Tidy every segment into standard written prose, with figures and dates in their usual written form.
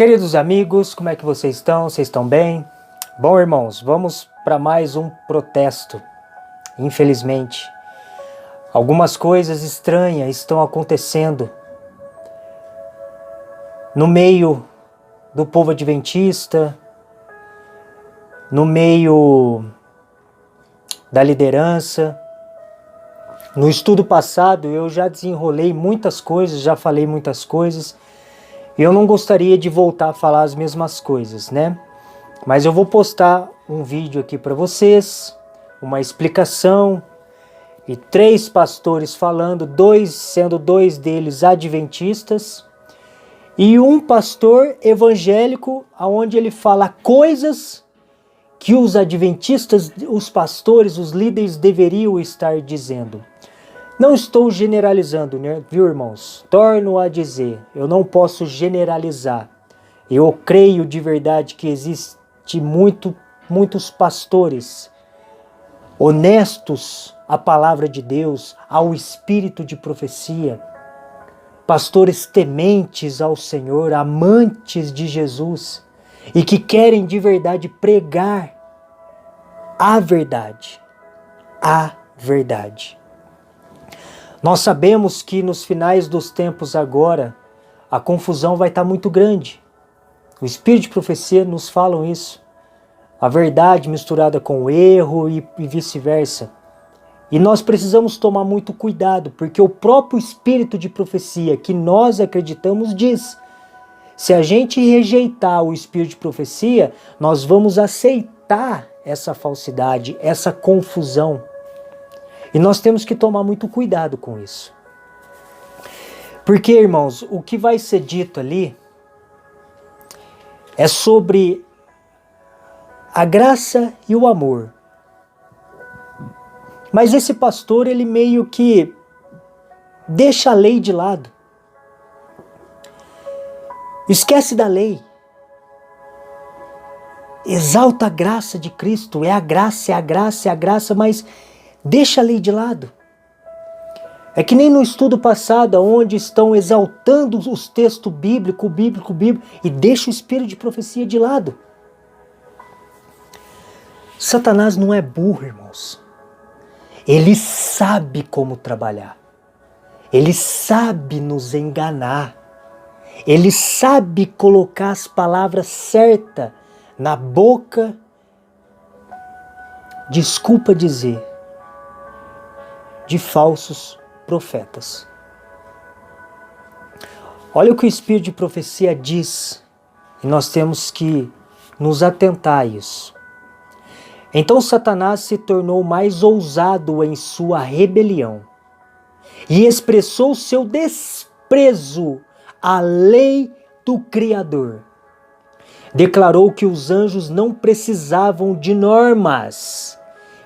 Queridos amigos, como é que vocês estão? Vocês estão bem? Bom, irmãos, vamos para mais um protesto. Infelizmente, algumas coisas estranhas estão acontecendo no meio do povo adventista, no meio da liderança. No estudo passado eu já desenrolei muitas coisas, já falei muitas coisas. Eu não gostaria de voltar a falar as mesmas coisas, né? Mas eu vou postar um vídeo aqui para vocês, uma explicação e 3 pastores falando, sendo dois deles adventistas e um pastor evangélico, onde ele fala coisas que os adventistas, os pastores, os líderes deveriam estar dizendo. Não estou generalizando, né? Viu, irmãos? Torno a dizer, eu não posso generalizar. Eu creio de verdade que existe muitos pastores honestos à palavra de Deus, ao espírito de profecia, pastores tementes ao Senhor, amantes de Jesus e que querem de verdade pregar a verdade. A verdade. Nós sabemos que nos finais dos tempos agora, a confusão vai estar muito grande. O Espírito de Profecia nos fala isso. A verdade misturada com o erro e vice-versa. E nós precisamos tomar muito cuidado, porque o próprio Espírito de Profecia que nós acreditamos diz: se a gente rejeitar o Espírito de Profecia, nós vamos aceitar essa falsidade, essa confusão. E nós temos que tomar muito cuidado com isso. Porque, irmãos, o que vai ser dito ali é sobre a graça e o amor. Mas esse pastor, ele meio que deixa a lei de lado. Esquece da lei. Exalta a graça de Cristo. É a graça, é a graça, é a graça, mas deixa a lei de lado. É que nem no estudo passado, onde estão exaltando os textos bíblicos, e deixa o espírito de profecia de lado. Satanás não é burro, irmãos. Ele sabe como trabalhar. Ele sabe nos enganar. Ele sabe colocar as palavras certas na boca, desculpa dizer, de falsos profetas. Olha o que o Espírito de Profecia diz, e nós temos que nos atentar a isso. Então Satanás se tornou mais ousado em sua rebelião e expressou seu desprezo à lei do Criador. Declarou que os anjos não precisavam de normas,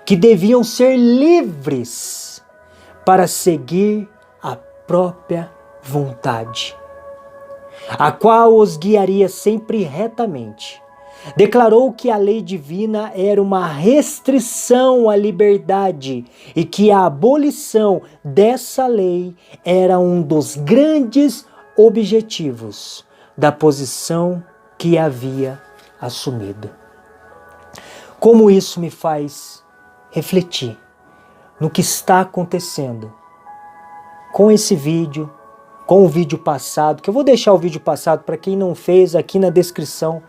que deviam ser livres para seguir a própria vontade, a qual os guiaria sempre retamente. Declarou que a lei divina era uma restrição à liberdade e que a abolição dessa lei era um dos grandes objetivos da posição que havia assumido. Como isso me faz refletir no que está acontecendo com esse vídeo, com o vídeo passado, que eu vou deixar o vídeo passado para quem não fez aqui na descrição.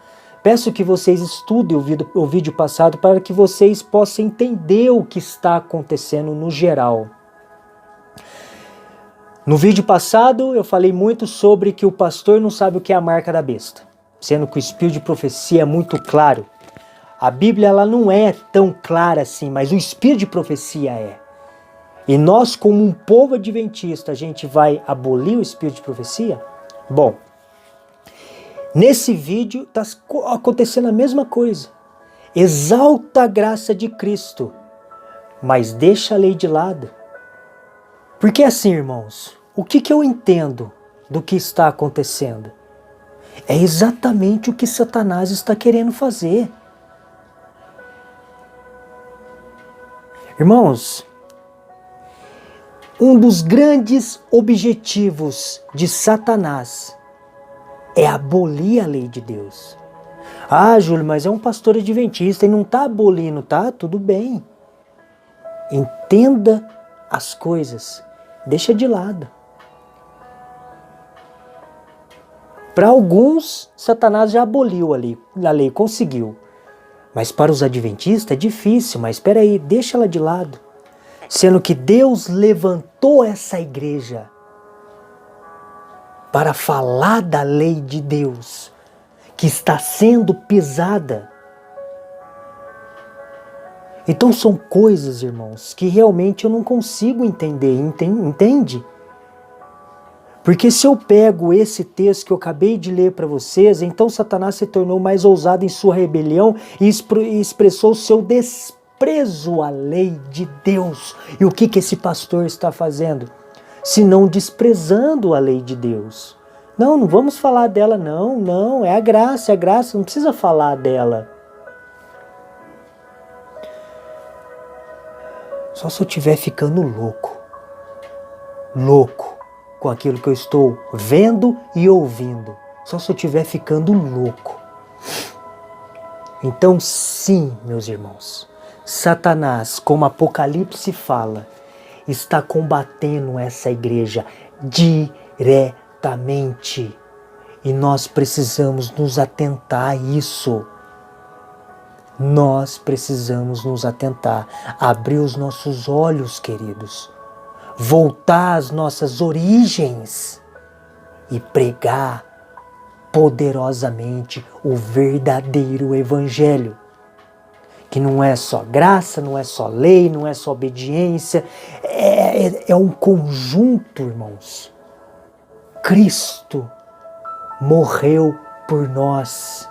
Peço que vocês estudem o vídeo passado para que vocês possam entender o que está acontecendo no geral. No vídeo passado eu falei muito sobre que o pastor não sabe o que é a marca da besta, sendo que o Espírito de Profecia é muito claro. A Bíblia ela não é tão clara assim, mas o Espírito de Profecia é. E nós, como um povo adventista, a gente vai abolir o Espírito de Profecia? Bom, nesse vídeo está acontecendo a mesma coisa. Exalta a graça de Cristo, mas deixa a lei de lado. Porque assim, irmãos, o que eu entendo do que está acontecendo? É exatamente o que Satanás está querendo fazer. Irmãos, um dos grandes objetivos de Satanás é abolir a lei de Deus. Ah, Júlio, mas é um pastor adventista e não está abolindo, tá? Tudo bem. Entenda as coisas, deixa de lado. Para alguns, Satanás já aboliu a lei, conseguiu. Mas para os adventistas é difícil, mas espera aí, deixa ela de lado. Sendo que Deus levantou essa igreja para falar da lei de Deus, que está sendo pisada. Então são coisas, irmãos, que realmente eu não consigo entender, entende? Porque se eu pego esse texto que eu acabei de ler para vocês, então Satanás se tornou mais ousado em sua rebelião e expressou seu desprezo à lei de Deus. E o que esse pastor está fazendo? Senão desprezando a lei de Deus. Não vamos falar dela não, é a graça, não precisa falar dela. Só se eu estiver ficando louco com aquilo que eu estou vendo e ouvindo. Só se eu estiver ficando louco. Então sim, meus irmãos, Satanás, como Apocalipse fala, está combatendo essa igreja diretamente. E nós precisamos nos atentar a isso. Nós precisamos nos atentar, abrir os nossos olhos, queridos, voltar às nossas origens e pregar poderosamente o verdadeiro evangelho, que não é só graça, não é só lei, não é só obediência, é um conjunto, irmãos. Cristo morreu por nós.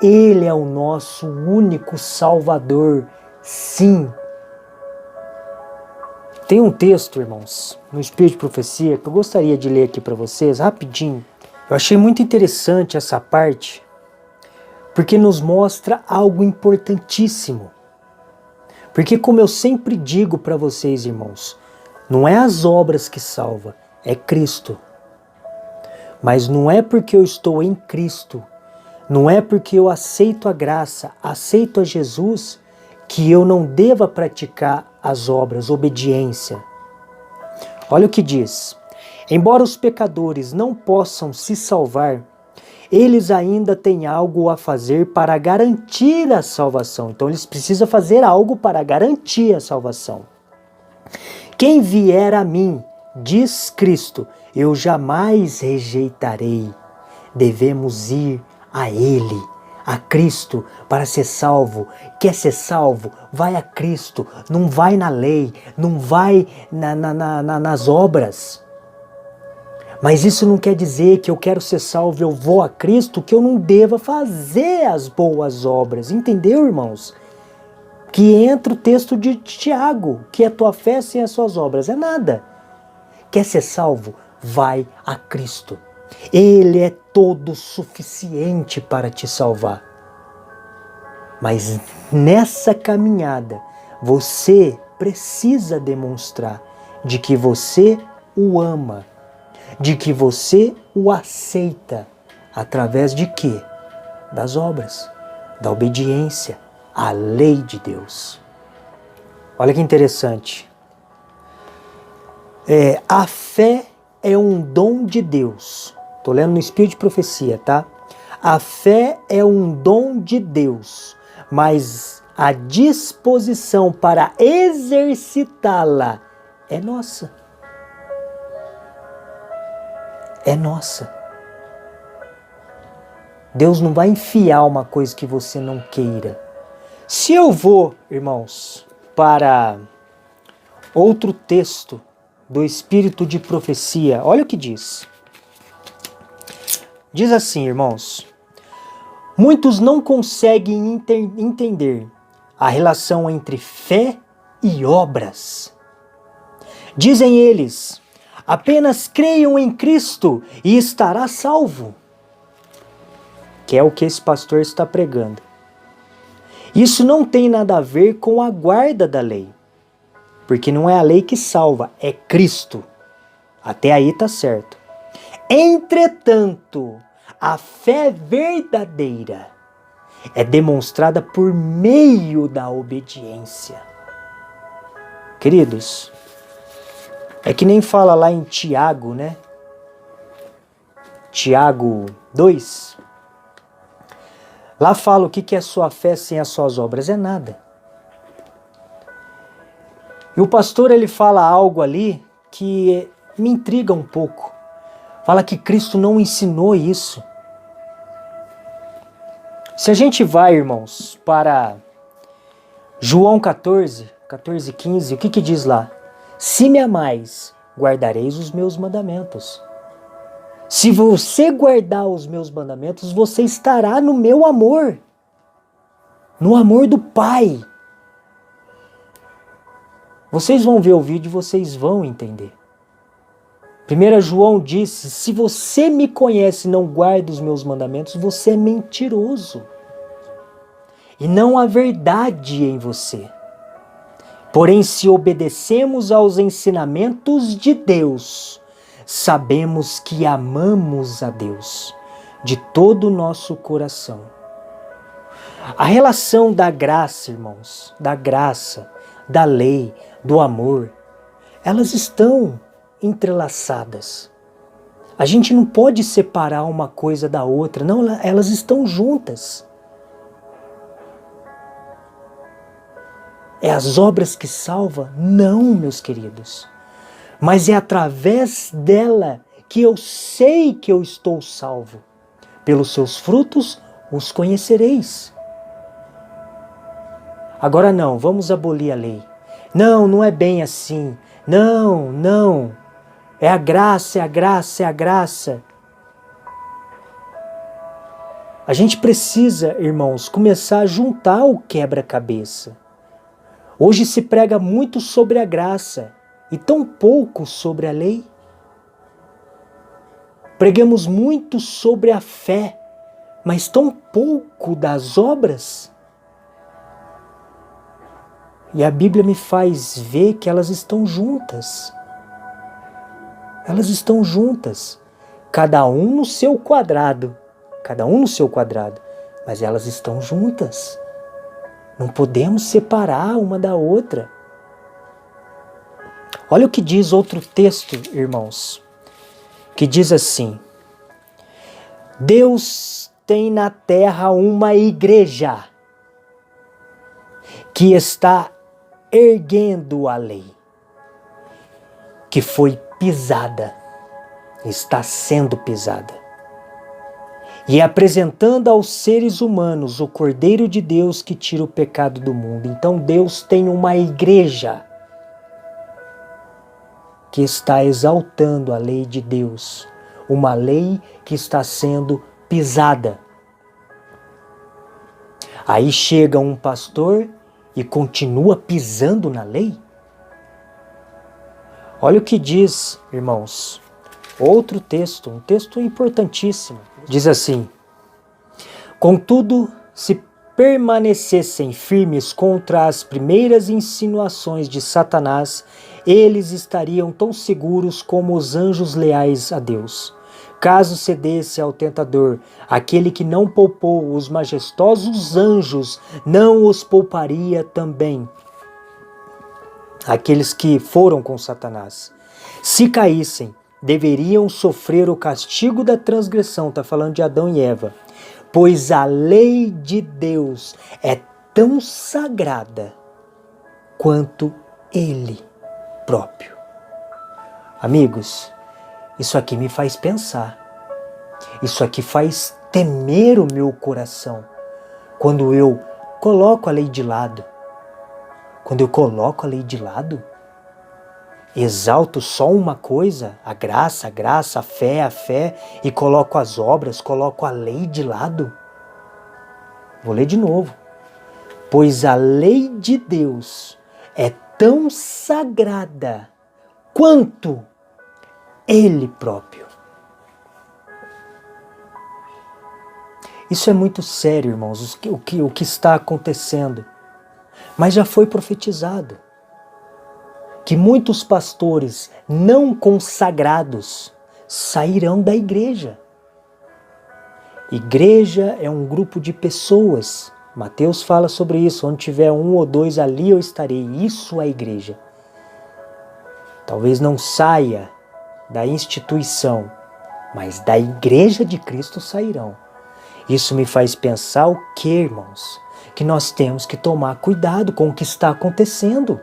Ele é o nosso único Salvador, sim. Tem um texto, irmãos, no Espírito de Profecia, que eu gostaria de ler aqui para vocês, rapidinho. Eu achei muito interessante essa parte, porque nos mostra algo importantíssimo. Porque como eu sempre digo para vocês, irmãos, não é as obras que salvam, é Cristo. Mas não é porque eu estou em Cristo, não é porque eu aceito a graça, aceito a Jesus, que eu não deva praticar as obras, obediência. Olha o que diz. Embora os pecadores não possam se salvar, eles ainda têm algo a fazer para garantir a salvação. Então eles precisam fazer algo para garantir a salvação. Quem vier a mim, diz Cristo, eu jamais rejeitarei. Devemos ir a Ele, a Cristo, para ser salvo. Quer ser salvo? Vai a Cristo. Não vai na lei, não vai nas obras. Mas isso não quer dizer que eu quero ser salvo, eu vou a Cristo, que eu não deva fazer as boas obras. Entendeu, irmãos? Que entra o texto de Tiago, que a tua fé sem as suas obras é nada. Quer ser salvo? Vai a Cristo. Ele é todo suficiente para te salvar. Mas nessa caminhada, você precisa demonstrar de que você o ama, de que você o aceita. Através de quê? Das obras, da obediência à lei de Deus. Olha que interessante. A fé é um dom de Deus. Estou lendo no Espírito de Profecia, tá? A fé é um dom de Deus, mas a disposição para exercitá-la é nossa. É nossa. Deus não vai enfiar uma coisa que você não queira. Se eu vou, irmãos, para outro texto do Espírito de Profecia, olha o que diz. Diz assim, irmãos, muitos não conseguem entender a relação entre fé e obras. Dizem eles, apenas creiam em Cristo e estará salvo. Que é o que esse pastor está pregando. Isso não tem nada a ver com a guarda da lei. Porque não é a lei que salva, é Cristo. Até aí está certo. Entretanto, a fé verdadeira é demonstrada por meio da obediência. Queridos, é que nem fala lá em Tiago, né? Tiago 2. Lá fala o que é sua fé sem as suas obras, é nada. E o pastor ele fala algo ali que me intriga um pouco. Fala que Cristo não ensinou isso. Se a gente vai, irmãos, para João 14, 15, o que diz lá? Se me amais, guardareis os meus mandamentos. Se você guardar os meus mandamentos, você estará no meu amor. No amor do Pai. Vocês vão ver o vídeo e vocês vão entender. 1 João disse, se você me conhece e não guarda os meus mandamentos, você é mentiroso. E não há verdade em você. Porém, se obedecemos aos ensinamentos de Deus, sabemos que amamos a Deus de todo o nosso coração. A relação da graça, irmãos, da graça, da lei, do amor, elas estão entrelaçadas. A gente não pode separar uma coisa da outra, não, elas estão juntas. É as obras que salvam? Não, meus queridos. Mas é através dela que eu sei que eu estou salvo. Pelos seus frutos os conhecereis. Agora não, vamos abolir a lei. Não, não é bem assim. Não, não. É a graça, é a graça, é a graça. A gente precisa, irmãos, começar a juntar o quebra-cabeça. Hoje se prega muito sobre a graça e tão pouco sobre a lei. Pregamos muito sobre a fé, mas tão pouco das obras. E a Bíblia me faz ver que elas estão juntas. Elas estão juntas. Cada um no seu quadrado. Cada um no seu quadrado. Mas elas estão juntas. Não podemos separar uma da outra. Olha o que diz outro texto, irmãos. Que diz assim. Deus tem na terra uma igreja que está erguendo a lei, que foi pisada, está sendo pisada, e apresentando aos seres humanos o Cordeiro de Deus que tira o pecado do mundo. Então Deus tem uma igreja que está exaltando a lei de Deus, uma lei que está sendo pisada. Aí chega um pastor e continua pisando na lei? Olha o que diz, irmãos, outro texto, um texto importantíssimo. Diz assim, contudo, se permanecessem firmes contra as primeiras insinuações de Satanás, eles estariam tão seguros como os anjos leais a Deus. Caso cedesse ao tentador, aquele que não poupou os majestosos anjos, não os pouparia também. Aqueles que foram com Satanás. Se caíssem, deveriam sofrer o castigo da transgressão. Está falando de Adão e Eva. Pois a lei de Deus é tão sagrada quanto Ele próprio. Amigos, isso aqui me faz pensar. Isso aqui faz temer o meu coração. Quando eu coloco a lei de lado. Quando eu coloco a lei de lado, exalto só uma coisa, a graça, a fé, e coloco as obras, coloco a lei de lado. Vou ler de novo. Pois a lei de Deus é tão sagrada quanto Ele próprio. Isso é muito sério, irmãos, o que está acontecendo. Mas já foi profetizado que muitos pastores não consagrados sairão da igreja. Igreja é um grupo de pessoas. Mateus fala sobre isso. Onde tiver um ou dois, ali eu estarei. Isso é igreja. Talvez não saia da instituição, mas da igreja de Cristo sairão. Isso me faz pensar o que, irmãos? Que nós temos que tomar cuidado com o que está acontecendo.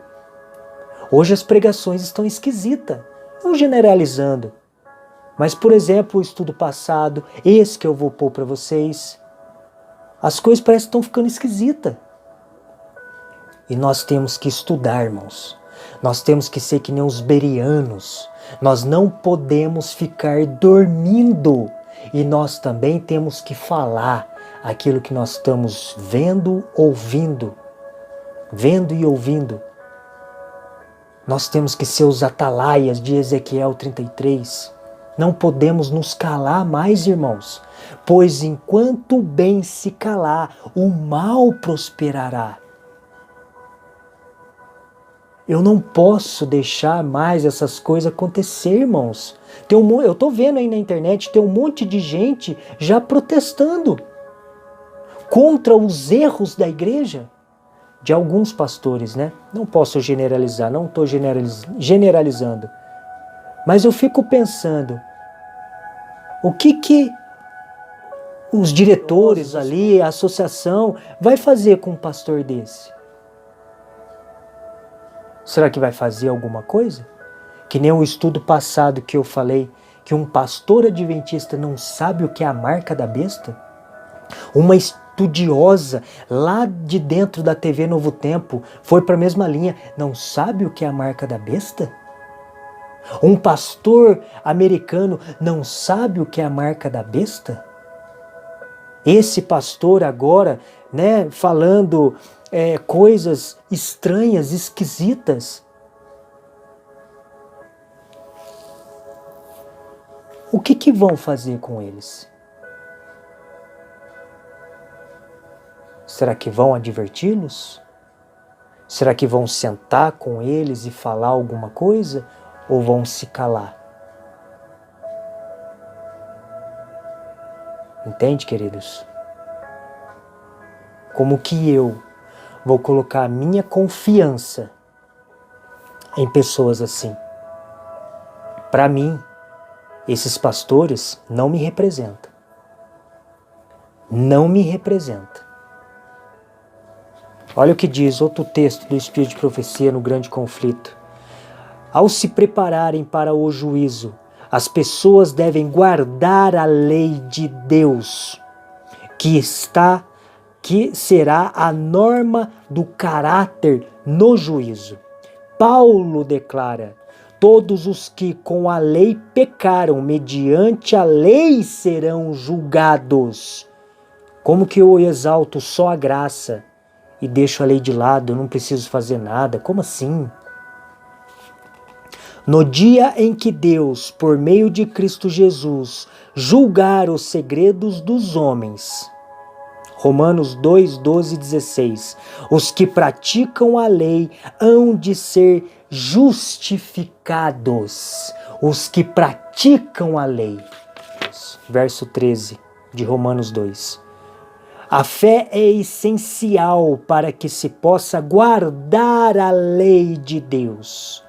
Hoje as pregações estão esquisitas, não generalizando. Mas, por exemplo, o estudo passado, esse que eu vou pôr para vocês, as coisas parecem que estão ficando esquisitas. E nós temos que estudar, irmãos. Nós temos que ser que nem os bereanos. Nós não podemos ficar dormindo. E nós também temos que falar aquilo que nós estamos vendo, ouvindo. Vendo e ouvindo. Nós temos que ser os atalaias de Ezequiel 33. Não podemos nos calar mais, irmãos. Pois enquanto o bem se calar, o mal prosperará. Eu não posso deixar mais essas coisas acontecer, irmãos. Eu estou vendo aí na internet, tem um monte de gente já protestando contra os erros da igreja, de alguns pastores, né? Não posso generalizar, não estou generalizando. Mas eu fico pensando, o que os diretores ali, a associação, vai fazer com um pastor desse? Será que vai fazer alguma coisa? Que nem o estudo passado que eu falei, que um pastor adventista não sabe o que é a marca da besta? Uma estudiosa lá de dentro da TV Novo Tempo foi para a mesma linha, não sabe o que é a marca da besta? Um pastor americano não sabe o que é a marca da besta? Esse pastor agora, né, falando coisas estranhas, esquisitas. O que vão fazer com eles? Será que vão adverti-los? Será que vão sentar com eles e falar alguma coisa? Ou vão se calar? Entende, queridos? Como que eu vou colocar a minha confiança em pessoas assim? Para mim, esses pastores não me representam. Não me representam. Olha o que diz outro texto do Espírito de Profecia no Grande Conflito. Ao se prepararem para o juízo, as pessoas devem guardar a lei de Deus, que será a norma do caráter no juízo. Paulo declara: todos os que com a lei pecaram mediante a lei serão julgados. Como que eu exalto só a graça e deixo a lei de lado, eu não preciso fazer nada? Como assim? No dia em que Deus, por meio de Cristo Jesus, julgar os segredos dos homens, Romanos 2, 12 e 16, os que praticam a lei hão de ser justificados. Os que praticam a lei. Verso 13 de Romanos 2. A fé é essencial para que se possa guardar a lei de Deus,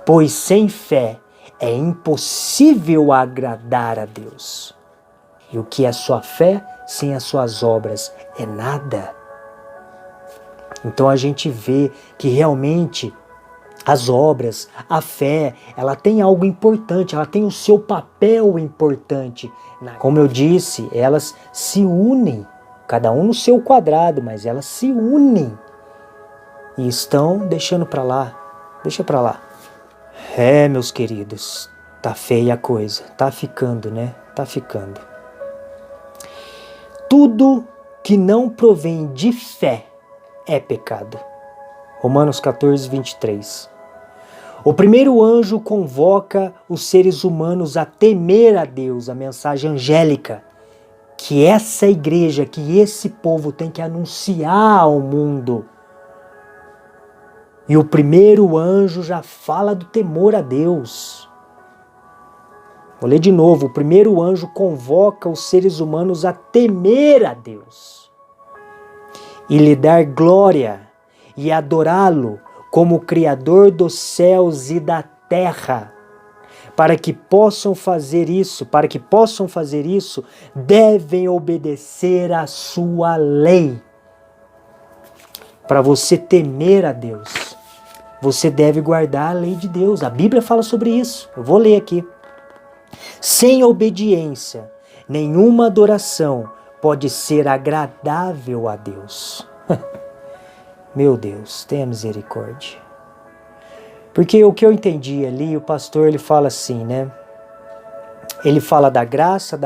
pois sem fé é impossível agradar a Deus. E o que é sua fé sem as suas obras é nada. Então a gente vê que realmente as obras, a fé, ela tem algo importante, ela tem o seu papel importante. Como eu disse, elas se unem, cada um no seu quadrado, mas elas se unem e estão deixando para lá, deixa para lá. Meus queridos, tá feia a coisa, tá ficando, né? Tá ficando. Tudo que não provém de fé é pecado. Romanos 14, 23. O primeiro anjo convoca os seres humanos a temer a Deus, a mensagem angélica, que essa igreja, que esse povo tem que anunciar ao mundo. E o primeiro anjo já fala do temor a Deus. Vou ler de novo. O primeiro anjo convoca os seres humanos a temer a Deus e lhe dar glória e adorá-lo como Criador dos céus e da terra. Para que possam fazer isso, devem obedecer à sua lei. Para você temer a Deus, você deve guardar a lei de Deus. A Bíblia fala sobre isso. Eu vou ler aqui. Sem obediência, nenhuma adoração pode ser agradável a Deus. Meu Deus, tenha misericórdia. Porque o que eu entendi ali, o pastor ele fala assim, né? Ele fala da graça,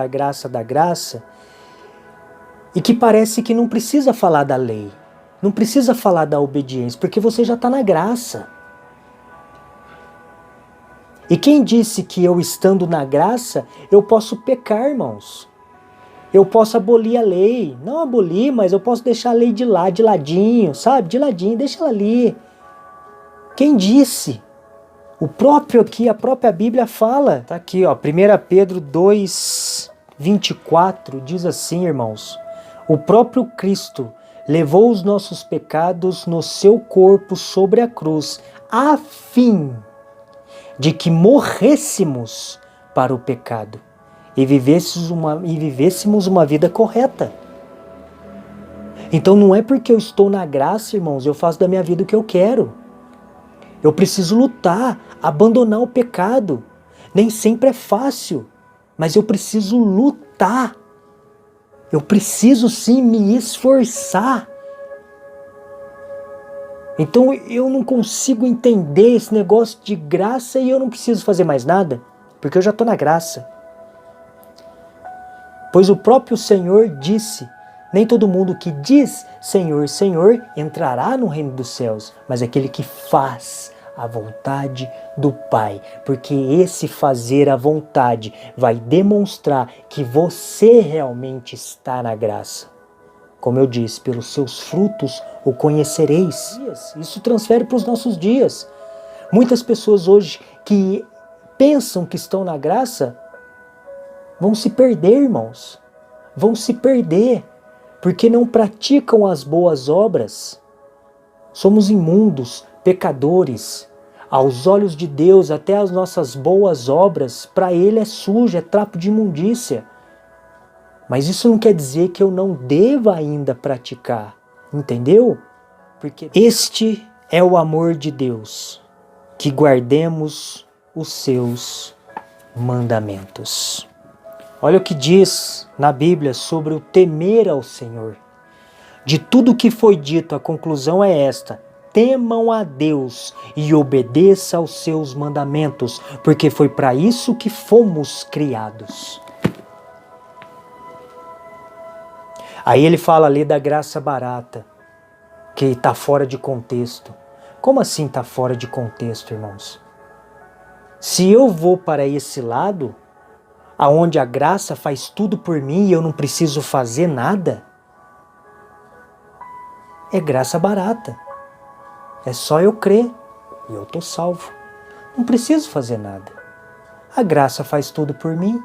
e que parece que não precisa falar da lei, não precisa falar da obediência, porque você já está na graça. E quem disse que eu estando na graça, eu posso pecar, irmãos? Eu posso abolir a lei. Não abolir, mas eu posso deixar a lei de ladinho, sabe? De ladinho, deixa ela ali. Quem disse? O próprio aqui, a própria Bíblia fala. Tá aqui, ó, 1 Pedro 2:24 diz assim, irmãos. O próprio Cristo levou os nossos pecados no seu corpo sobre a cruz, a fim de que morrêssemos para o pecado e vivêssemos uma vida correta. Então não é porque eu estou na graça, irmãos, eu faço da minha vida o que eu quero. Eu preciso lutar, abandonar o pecado. Nem sempre é fácil, mas eu preciso lutar. Eu preciso sim me esforçar. Então eu não consigo entender esse negócio de graça e eu não preciso fazer mais nada, porque eu já estou na graça. Pois o próprio Senhor disse, nem todo mundo que diz Senhor, Senhor entrará no reino dos céus, mas aquele que faz a vontade do Pai, porque esse fazer a vontade vai demonstrar que você realmente está na graça. Como eu disse, pelos seus frutos o conhecereis. Isso transfere para os nossos dias. Muitas pessoas hoje que pensam que estão na graça vão se perder, irmãos. Vão se perder, porque não praticam as boas obras. Somos imundos, pecadores. Aos olhos de Deus, até as nossas boas obras, para Ele é sujo, é trapo de imundícia. Mas isso não quer dizer que eu não deva ainda praticar, entendeu? Porque este é o amor de Deus, que guardemos os seus mandamentos. Olha o que diz na Bíblia sobre o temer ao Senhor. De tudo que foi dito, a conclusão é esta: temam a Deus e obedeçam aos seus mandamentos, porque foi para isso que fomos criados. Aí ele fala ali da graça barata, que está fora de contexto. Como assim está fora de contexto, irmãos? Se eu vou para esse lado, aonde a graça faz tudo por mim e eu não preciso fazer nada, é graça barata. É só eu crer e eu estou salvo. Não preciso fazer nada. A graça faz tudo por mim.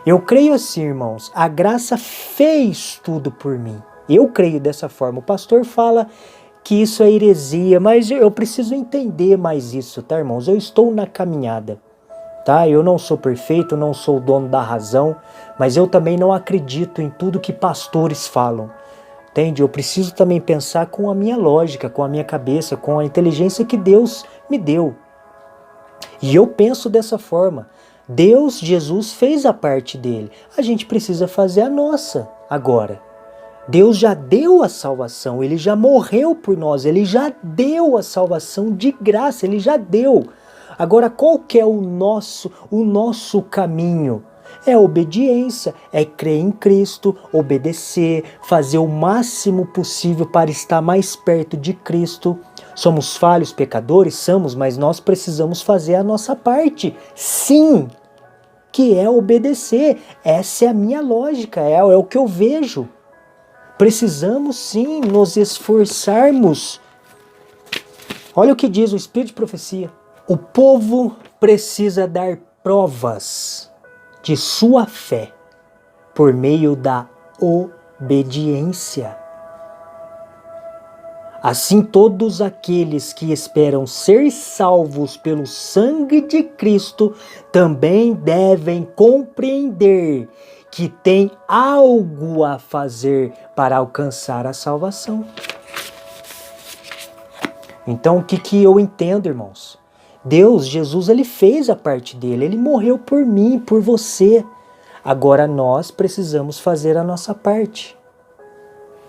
Eu creio assim, irmãos, a graça fez tudo por mim. Eu creio dessa forma. O pastor fala que isso é heresia, mas eu preciso entender mais isso, tá, irmãos? Eu estou na caminhada, tá? Eu não sou perfeito, não sou o dono da razão, mas eu também não acredito em tudo que pastores falam, entende? Eu preciso também pensar com a minha lógica, com a minha cabeça, com a inteligência que Deus me deu. E eu penso dessa forma. Deus, Jesus, fez a parte dele. A gente precisa fazer a nossa agora. Deus já deu a salvação, Ele já morreu por nós, Ele já deu a salvação de graça, Ele já deu. Agora, qual que é o nosso caminho? É a obediência, é crer em Cristo, obedecer, fazer o máximo possível para estar mais perto de Cristo. Somos falhos, pecadores? Somos, mas nós precisamos fazer a nossa parte. Sim, que é obedecer. Essa é a minha lógica, é o que eu vejo. Precisamos sim nos esforçarmos. Olha o que diz o Espírito de Profecia. O povo precisa dar provas de sua fé por meio da obediência. Assim, todos aqueles que esperam ser salvos pelo sangue de Cristo também devem compreender que tem algo a fazer para alcançar a salvação. Então, o que eu entendo, irmãos? Deus, Jesus, ele fez a parte dele, ele morreu por mim, por você. Agora nós precisamos fazer a nossa parte.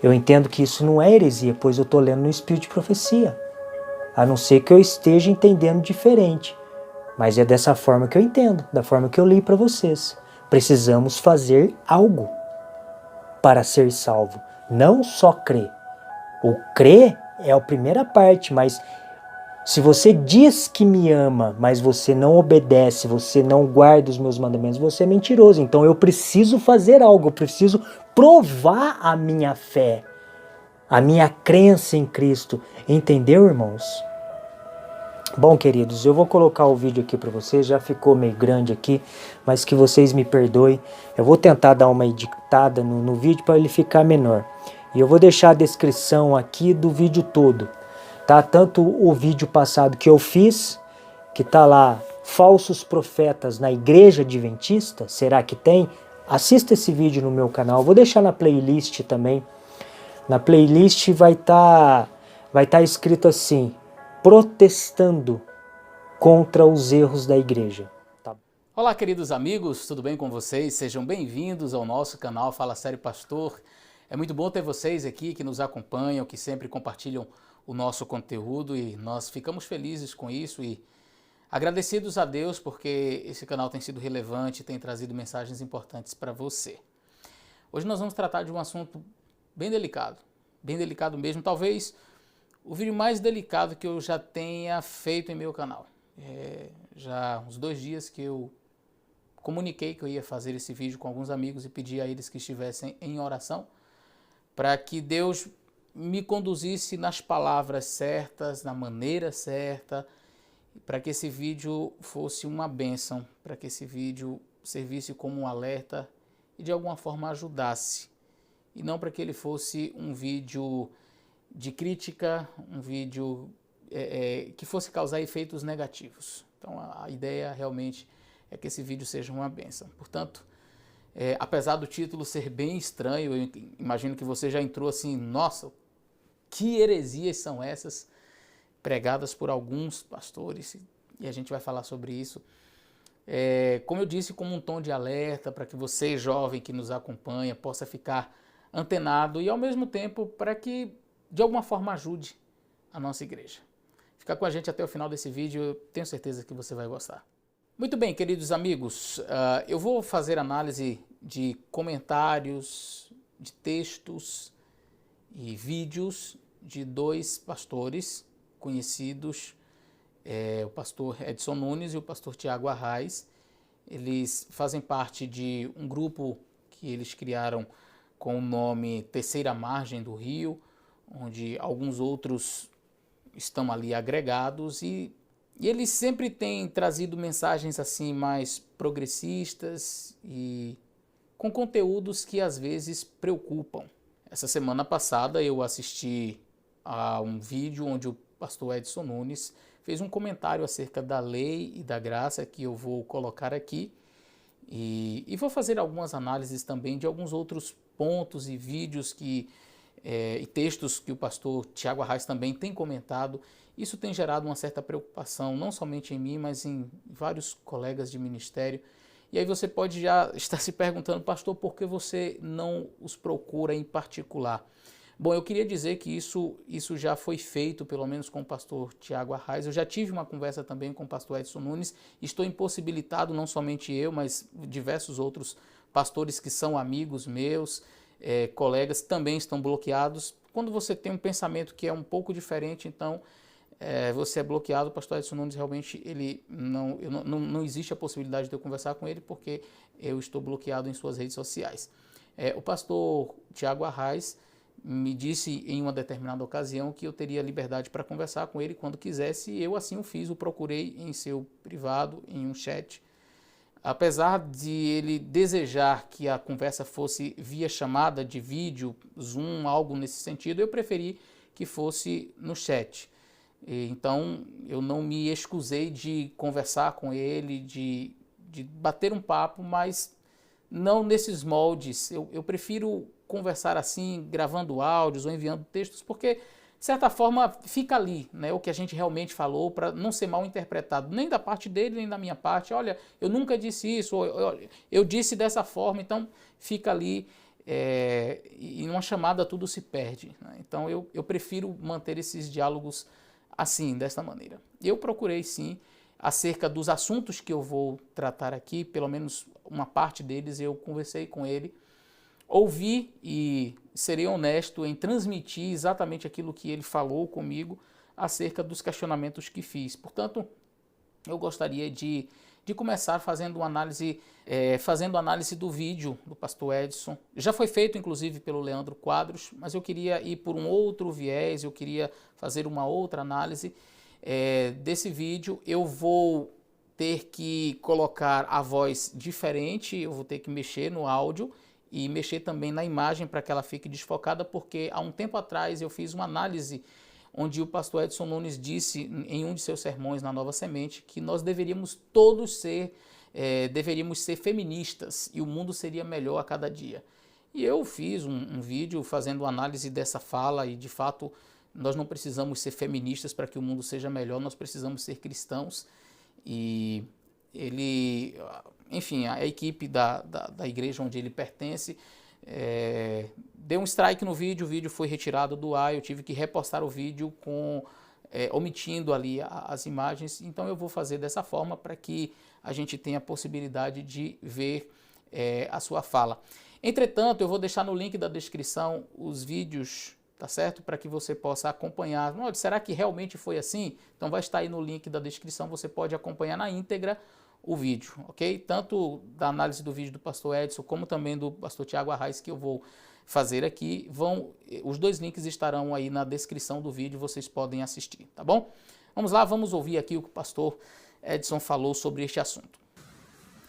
Eu entendo que isso não é heresia, pois eu estou lendo no espírito de profecia. A não ser que eu esteja entendendo diferente. Mas é dessa forma que eu entendo, da forma que eu li para vocês. Precisamos fazer algo para ser salvo. Não só crer. O crer é a primeira parte, mas se você diz que me ama, mas você não obedece, você não guarda os meus mandamentos, você é mentiroso. Então eu preciso fazer algo, eu preciso provar a minha fé, a minha crença em Cristo. Entendeu, irmãos? Bom, queridos, eu vou colocar o vídeo aqui para vocês, já ficou meio grande aqui, mas que vocês me perdoem. Eu vou tentar dar uma editada no vídeo para ele ficar menor. E eu vou deixar a descrição aqui do vídeo todo, tá? Tanto o vídeo passado que eu fiz, que tá lá, falsos profetas na igreja adventista, será que tem? Assista esse vídeo no meu canal, vou deixar na playlist também. Na playlist vai tá escrito assim: protestando contra os erros da igreja. Tá. Olá, queridos amigos, tudo bem com vocês? Sejam bem-vindos ao nosso canal Fala Sério Pastor. É muito bom ter vocês aqui que nos acompanham, que sempre compartilham o nosso conteúdo e nós ficamos felizes com isso e agradecidos a Deus porque esse canal tem sido relevante e tem trazido mensagens importantes para você. Hoje nós vamos tratar de um assunto bem delicado mesmo, talvez o vídeo mais delicado que eu já tenha feito em meu canal. Já uns 2 dias que eu comuniquei que eu ia fazer esse vídeo com alguns amigos e pedi a eles que estivessem em oração para que Deus me conduzisse nas palavras certas, na maneira certa, para que esse vídeo fosse uma bênção, para que esse vídeo servisse como um alerta e de alguma forma ajudasse. E não para que ele fosse um vídeo de crítica, um vídeo que fosse causar efeitos negativos. Então a ideia realmente é que esse vídeo seja uma bênção. Portanto, apesar do título ser bem estranho, eu imagino que você já entrou assim, nossa, que heresias são essas pregadas por alguns pastores? E a gente vai falar sobre isso. Como eu disse, como um tom de alerta, para que você, jovem que nos acompanha, possa ficar antenado e ao mesmo tempo para que de alguma forma ajude a nossa igreja. Fica com a gente até o final desse vídeo, eu tenho certeza que você vai gostar. Muito bem, queridos amigos, eu vou fazer análise de comentários, de textos e vídeos de 2 pastores conhecidos, o pastor Edson Nunes e o pastor Tiago Arraes. Eles fazem parte de um grupo que eles criaram com o nome Terceira Margem do Rio, onde alguns outros estão ali agregados e eles sempre têm trazido mensagens assim mais progressistas e com conteúdos que às vezes preocupam. Essa semana passada eu assisti a um vídeo onde o pastor Edson Nunes fez um comentário acerca da lei e da graça que eu vou colocar aqui e vou fazer algumas análises também de alguns outros pontos e vídeos e textos que o pastor Tiago Arraes também tem comentado. Isso tem gerado uma certa preocupação, não somente em mim, mas em vários colegas de ministério. E aí você pode já estar se perguntando, pastor, por que você não os procura em particular? Bom, eu queria dizer que isso já foi feito, pelo menos com o pastor Tiago Arraes. Eu já tive uma conversa também com o pastor Edson Nunes. Estou impossibilitado, não somente eu, mas diversos outros pastores que são amigos meus, colegas, também estão bloqueados. Quando você tem um pensamento que é um pouco diferente, então você é bloqueado. O pastor Edson Nunes realmente não existe a possibilidade de eu conversar com ele porque eu estou bloqueado em suas redes sociais. O pastor Tiago Arraes me disse em uma determinada ocasião que eu teria liberdade para conversar com ele quando quisesse e eu assim o fiz, o procurei em seu privado, em um chat. Apesar de ele desejar que a conversa fosse via chamada de vídeo, Zoom, algo nesse sentido, eu preferi que fosse no chat. Então, eu não me excusei de conversar com ele, de bater um papo, mas não nesses moldes. Eu prefiro conversar assim, gravando áudios ou enviando textos, porque, de certa forma, fica ali, né, o que a gente realmente falou, para não ser mal interpretado, nem da parte dele, nem da minha parte. Olha, eu nunca disse isso, ou, eu disse dessa forma, então fica ali, e numa chamada tudo se perde, né? Então eu prefiro manter esses diálogos assim, desta maneira. Eu procurei sim, acerca dos assuntos que eu vou tratar aqui, pelo menos uma parte deles eu conversei com ele, ouvi e serei honesto em transmitir exatamente aquilo que ele falou comigo acerca dos questionamentos que fiz. Portanto, eu gostaria de começar fazendo uma análise do vídeo do pastor Edson. Já foi feito, inclusive, pelo Leandro Quadros, mas eu queria ir por um outro viés, eu queria fazer uma outra análise desse vídeo. Eu vou ter que colocar a voz diferente, eu vou ter que mexer no áudio e mexer também na imagem para que ela fique desfocada, porque há um tempo atrás eu fiz uma análise onde o pastor Edson Nunes disse em um de seus sermões na Nova Semente que nós deveríamos todos ser feministas e o mundo seria melhor a cada dia. E eu fiz um vídeo fazendo análise dessa fala e, de fato, nós não precisamos ser feministas para que o mundo seja melhor, nós precisamos ser cristãos. E ele, enfim, a equipe da igreja onde ele pertence deu um strike no vídeo, o vídeo foi retirado do ar, eu tive que repostar o vídeo omitindo ali as imagens. Então eu vou fazer dessa forma para que a gente tenha a possibilidade de ver a sua fala. Entretanto, eu vou deixar no link da descrição os vídeos, tá certo? Para que você possa acompanhar. Será que realmente foi assim? Então vai estar aí no link da descrição, você pode acompanhar na íntegra o vídeo, ok? Tanto da análise do vídeo do pastor Edson, como também do pastor Tiago Arraes, que eu vou fazer aqui. Os dois links estarão aí na descrição do vídeo, vocês podem assistir, tá bom? Vamos lá, vamos ouvir aqui o que o pastor Edson falou sobre este assunto.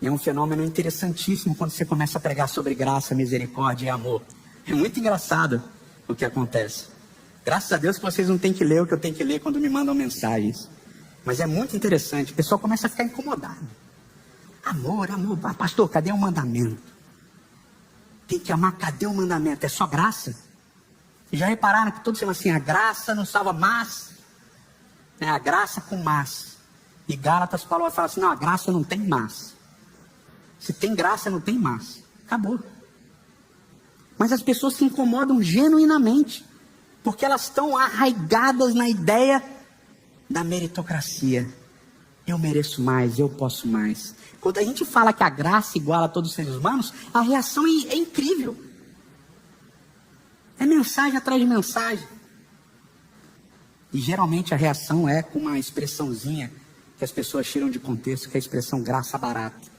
É um fenômeno interessantíssimo quando você começa a pregar sobre graça, misericórdia e amor. É muito engraçado o que acontece. Graças a Deus que vocês não têm que ler o que eu tenho que ler quando me mandam mensagens. Mas é muito interessante, o pessoal começa a ficar incomodado. Amor, amor, pastor, cadê o mandamento? Tem que amar, cadê o mandamento? É só graça? E já repararam que todos dizem assim, a graça não salva, mas... a graça com mas. E Gálatas fala assim, não, a graça não tem mas. Se tem graça, não tem mas. Acabou. Mas as pessoas se incomodam genuinamente, porque elas estão arraigadas na ideia da meritocracia. Eu mereço mais, eu posso mais. Quando a gente fala que a graça iguala a todos os seres humanos, a reação é incrível. É mensagem atrás de mensagem. E geralmente a reação é com uma expressãozinha que as pessoas tiram de contexto, que é a expressão graça barata.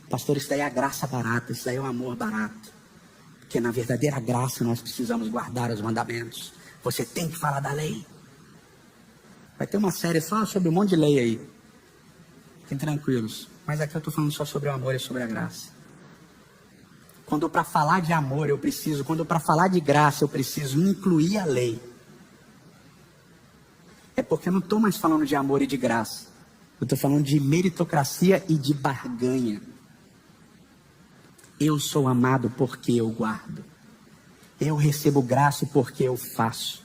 Pastor, isso daí é a graça barata, isso daí é o amor barato. Porque na verdadeira graça nós precisamos guardar os mandamentos. Você tem que falar da lei. Vai ter uma série só sobre um monte de lei aí. Fiquem tranquilos. Mas aqui eu estou falando só sobre o amor e sobre a graça. Quando para falar de amor quando para falar de graça eu preciso incluir a lei. É porque eu não estou mais falando de amor e de graça. Eu estou falando de meritocracia e de barganha. Eu sou amado porque eu guardo. Eu recebo graça porque eu faço.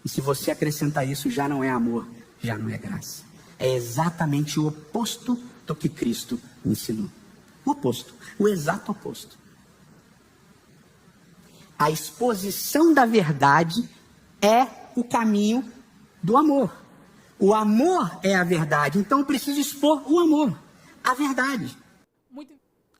E se você acrescentar isso, já não é amor, já não é graça. É exatamente o oposto do que Cristo ensinou. O oposto, o exato oposto. A exposição da verdade é o caminho do amor. O amor é a verdade, então eu preciso expor o amor, a verdade.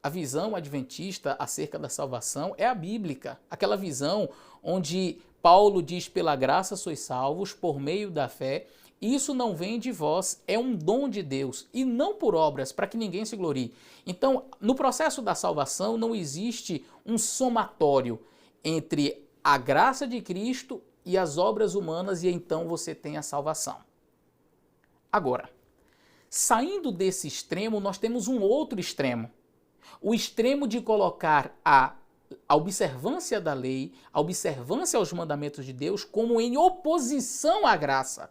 A visão adventista acerca da salvação é a bíblica, aquela visão onde Paulo diz, pela graça sois salvos por meio da fé, isso não vem de vós, é um dom de Deus, e não por obras, para que ninguém se glorie. Então, no processo da salvação não existe um somatório entre a graça de Cristo e as obras humanas, e então você tem a salvação. Agora, saindo desse extremo, nós temos um outro extremo, O extremo de colocar a observância da lei, a observância aos mandamentos de Deus como em oposição à graça.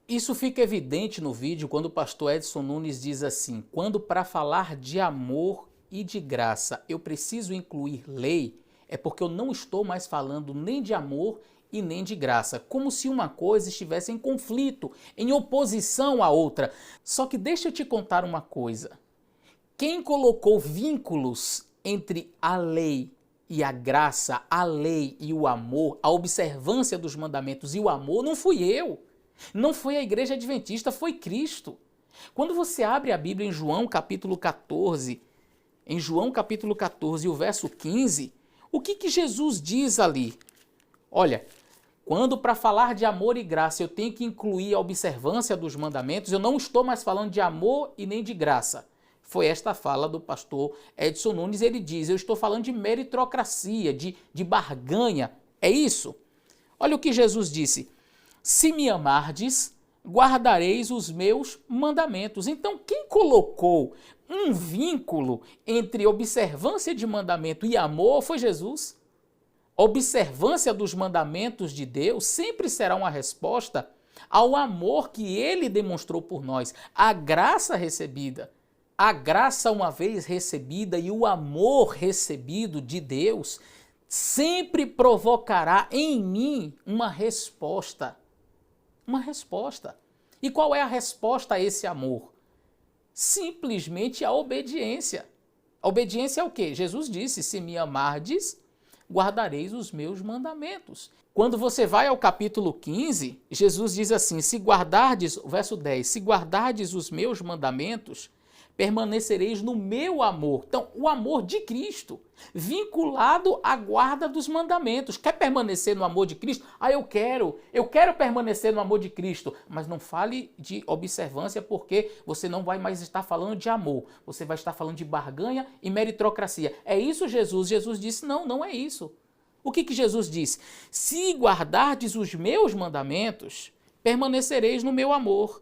Isso fica evidente no vídeo quando o pastor Edson Nunes diz assim: quando para falar de amor e de graça eu preciso incluir lei, é porque eu não estou mais falando nem de amor e nem de graça, como se uma coisa estivesse em conflito, em oposição à outra. Só que deixa eu te contar uma coisa. Quem colocou vínculos entre a lei e a graça, a lei e o amor, a observância dos mandamentos e o amor, não fui eu. Não foi a Igreja Adventista, foi Cristo. Quando você abre a Bíblia em João capítulo 14, o verso 15, o que Jesus diz ali? Olha, quando para falar de amor e graça eu tenho que incluir a observância dos mandamentos, eu não estou mais falando de amor e nem de graça. Foi esta a fala do pastor Edson Nunes. Ele diz: eu estou falando de meritocracia, de barganha. É isso? Olha o que Jesus disse: se me amardes, guardareis os meus mandamentos. Então, quem colocou um vínculo entre observância de mandamento e amor foi Jesus. Observância dos mandamentos de Deus sempre será uma resposta ao amor que ele demonstrou por nós, a graça recebida. A graça uma vez recebida e o amor recebido de Deus sempre provocará em mim uma resposta. Uma resposta. E qual é a resposta a esse amor? Simplesmente a obediência. A obediência é o quê? Jesus disse: se me amardes, guardareis os meus mandamentos. Quando você vai ao capítulo 15, Jesus diz assim: se guardardes, verso 10, se guardardes os meus mandamentos, permanecereis no meu amor. Então, o amor de Cristo, vinculado à guarda dos mandamentos. Quer permanecer no amor de Cristo? Eu quero permanecer no amor de Cristo. Mas não fale de observância, porque você não vai mais estar falando de amor. Você vai estar falando de barganha e meritocracia. É isso, Jesus? Jesus disse: não, não é isso. O que Jesus disse? Se guardardes os meus mandamentos, permanecereis no meu amor.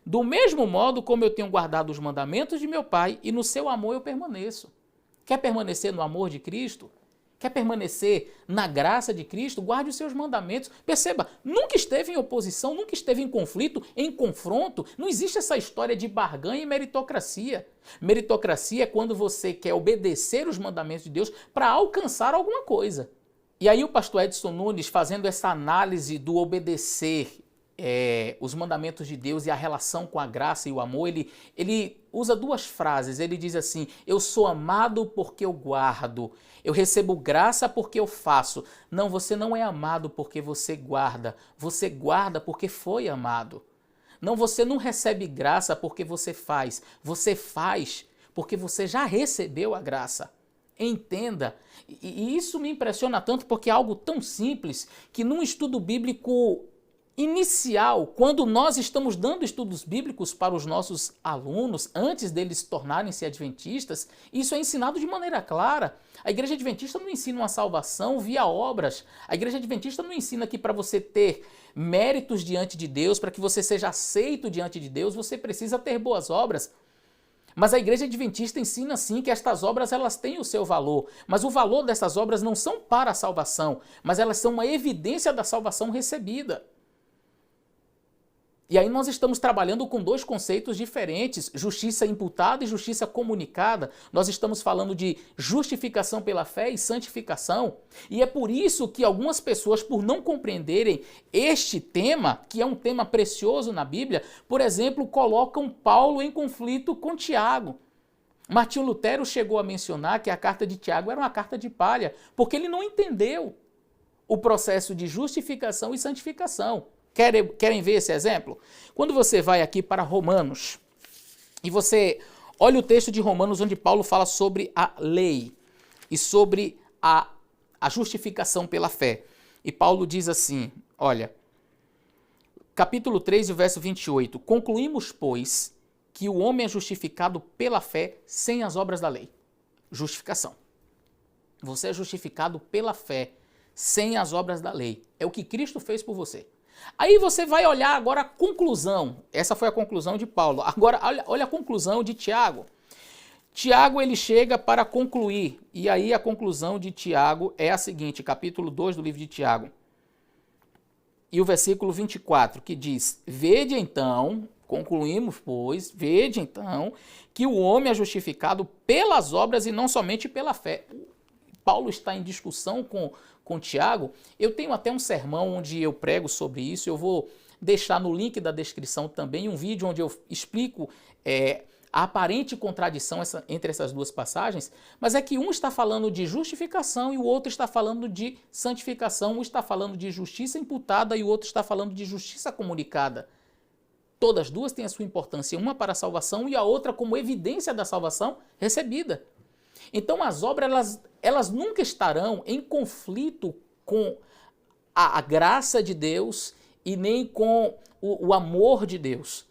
Do mesmo modo como eu tenho guardado os mandamentos de meu Pai, e no seu amor eu permaneço. Quer permanecer no amor de Cristo? Quer permanecer na graça de Cristo? Guarde os seus mandamentos. Perceba, nunca esteve em oposição, nunca esteve em conflito, em confronto. Não existe essa história de barganha e meritocracia. Meritocracia é quando você quer obedecer os mandamentos de Deus para alcançar alguma coisa. E aí o pastor Edson Nunes, fazendo essa análise do obedecer os mandamentos de Deus e a relação com a graça e o amor, ele usa duas frases. Ele diz assim: eu sou amado porque eu guardo, eu recebo graça porque eu faço. Não, você não é amado porque você guarda porque foi amado. Não, você não recebe graça porque você faz porque você já recebeu a graça. Entenda, e isso me impressiona tanto porque é algo tão simples que num estudo bíblico inicial, quando nós estamos dando estudos bíblicos para os nossos alunos, antes deles tornarem-se adventistas, isso é ensinado de maneira clara. A Igreja Adventista não ensina uma salvação via obras. A Igreja Adventista não ensina que para você ter méritos diante de Deus, para que você seja aceito diante de Deus, você precisa ter boas obras. Mas a Igreja Adventista ensina sim que estas obras elas têm o seu valor, mas o valor dessas obras não são para a salvação, mas elas são uma evidência da salvação recebida. E aí nós estamos trabalhando com dois conceitos diferentes, justiça imputada e justiça comunicada. Nós estamos falando de justificação pela fé e santificação. E é por isso que algumas pessoas, por não compreenderem este tema, que é um tema precioso na Bíblia, por exemplo, colocam Paulo em conflito com Tiago. Martinho Lutero chegou a mencionar que a carta de Tiago era uma carta de palha, porque ele não entendeu o processo de justificação e santificação. Querem ver esse exemplo? Quando você vai aqui para Romanos e você olha o texto de Romanos onde Paulo fala sobre a lei e sobre a justificação pela fé. E Paulo diz assim, olha, capítulo 3, verso 28, concluímos, pois, que o homem é justificado pela fé sem as obras da lei. Justificação. Você é justificado pela fé sem as obras da lei. É o que Cristo fez por você. Aí você vai olhar agora a conclusão. Essa foi a conclusão de Paulo. Agora olha a conclusão de Tiago. Tiago, ele chega para concluir, e aí a conclusão de Tiago é a seguinte, capítulo 2 do livro de Tiago, e o versículo 24, que diz: Vede então, concluímos, pois, vede então, que o homem é justificado pelas obras e não somente pela fé. Paulo está em discussão com Tiago. Eu tenho até um sermão onde eu prego sobre isso, eu vou deixar no link da descrição também um vídeo onde eu explico a aparente contradição entre essas duas passagens, mas é que um está falando de justificação e o outro está falando de santificação, um está falando de justiça imputada e o outro está falando de justiça comunicada. Todas duas têm a sua importância, uma para a salvação e a outra como evidência da salvação recebida. Então as obras, elas nunca estarão em conflito com a graça de Deus e nem com o amor de Deus.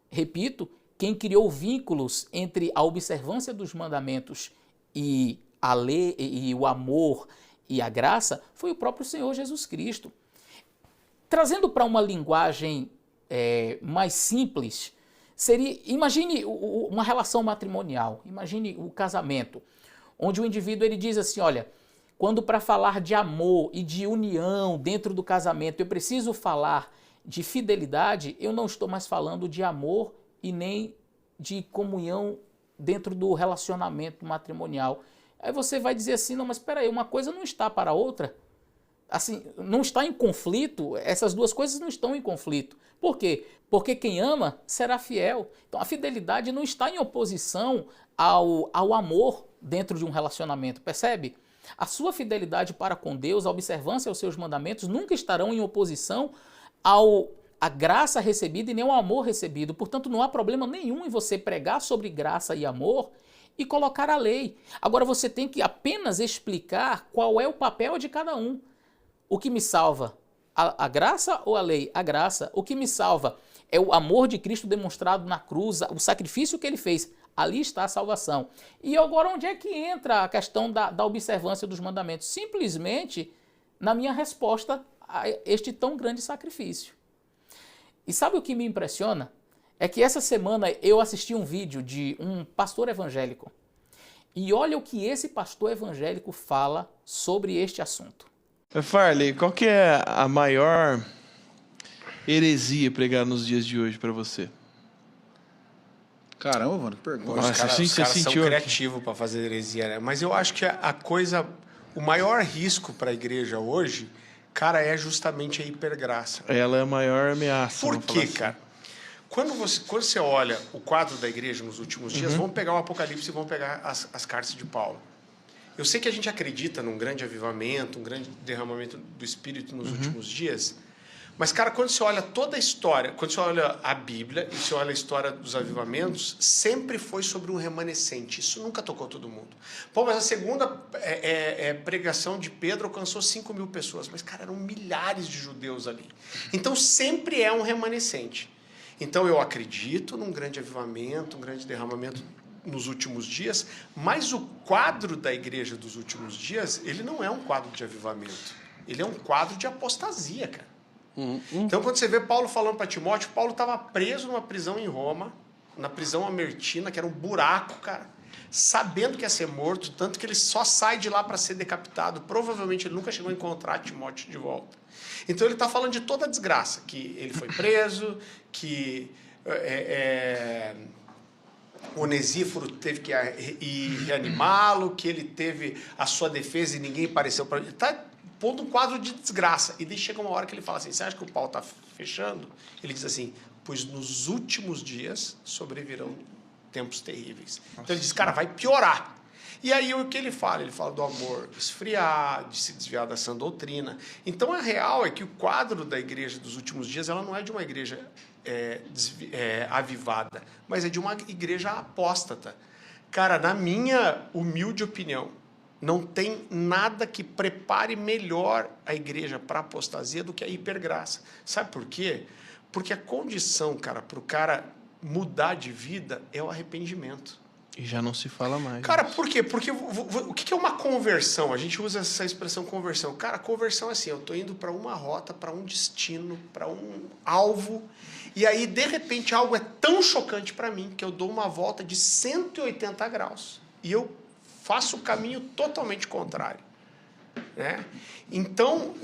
Repito, quem criou vínculos entre a observância dos mandamentos e a lei e o amor e a graça foi o próprio Senhor Jesus Cristo. Trazendo para uma linguagem mais simples, imagine uma relação matrimonial, imagine o casamento, onde o indivíduo ele diz assim, olha, quando para falar de amor e de união dentro do casamento eu preciso falar de fidelidade, eu não estou mais falando de amor e nem de comunhão dentro do relacionamento matrimonial. Aí você vai dizer assim, não, mas espera aí, uma coisa não está para a outra. Assim, não está em conflito, essas duas coisas não estão em conflito. Por quê? Porque quem ama será fiel. Então a fidelidade não está em oposição ao amor dentro de um relacionamento, percebe? A sua fidelidade para com Deus, a observância aos seus mandamentos nunca estarão em oposição a graça recebida e nem o amor recebido. Portanto, não há problema nenhum em você pregar sobre graça e amor e colocar a lei. Agora, você tem que apenas explicar qual é o papel de cada um. O que me salva? A graça ou a lei? A graça. O que me salva é o amor de Cristo demonstrado na cruz, o sacrifício que ele fez. Ali está a salvação. E agora, onde é que entra a questão da observância dos mandamentos? Simplesmente na minha resposta a este tão grande sacrifício. E sabe o que me impressiona? É que essa semana eu assisti um vídeo de um pastor evangélico. E olha o que esse pastor evangélico fala sobre este assunto. Farley, qual que é a maior heresia pregada nos dias de hoje para você? Caramba, mano, que pergunta. Nossa, Os caras são criativos para fazer heresia, né? Mas eu acho que o maior risco para a igreja hoje, cara, é justamente a hipergraça. Ela é a maior ameaça. Por quê, cara? Quando você olha o quadro da igreja nos últimos dias, vamos pegar o Apocalipse e vamos pegar as cartas de Paulo. Eu sei que a gente acredita num grande avivamento, um grande derramamento do Espírito nos últimos dias, mas, cara, quando você olha toda a história, quando você olha a Bíblia e você olha a história dos avivamentos, sempre foi sobre um remanescente. Isso nunca tocou todo mundo. Pô, mas a segunda pregação de Pedro alcançou 5.000 pessoas. Mas, cara, eram milhares de judeus ali. Então, sempre é um remanescente. Então, eu acredito num grande avivamento, um grande derramamento nos últimos dias, mas o quadro da igreja dos últimos dias, ele não é um quadro de avivamento. Ele é um quadro de apostasia, cara. Então, quando você vê Paulo falando para Timóteo, Paulo estava preso numa prisão em Roma, na prisão Amertina, que era um buraco, cara, sabendo que ia ser morto, tanto que ele só sai de lá para ser decapitado. Provavelmente ele nunca chegou a encontrar Timóteo de volta. Então, ele está falando de toda a desgraça, que ele foi preso, que Onesíforo teve que ir reanimá-lo, que ele teve a sua defesa e ninguém apareceu para ele. Está pondo um quadro de desgraça. E daí chega uma hora que ele fala assim, você acha que o pau está fechando? Ele diz assim, pois nos últimos dias sobrevirão tempos terríveis. Nossa. Então ele diz, cara, vai piorar. E aí o que ele fala? Ele fala do amor esfriar, de se desviar da sã doutrina. Então a real é que o quadro da igreja dos últimos dias, ela não é de uma igreja avivada, mas é de uma igreja apóstata. Cara, na minha humilde opinião, não tem nada que prepare melhor a igreja para a apostasia do que a hipergraça. Sabe por quê? Porque a condição, cara, para o cara mudar de vida é o arrependimento. E já não se fala mais. Cara, por quê? Porque o que é uma conversão? A gente usa essa expressão conversão. Cara, conversão é assim, eu tô indo para uma rota, para um destino, para um alvo, e aí, de repente, algo é tão chocante para mim que eu dou uma volta de 180 graus. E eu faço o caminho totalmente contrário. Né? Então,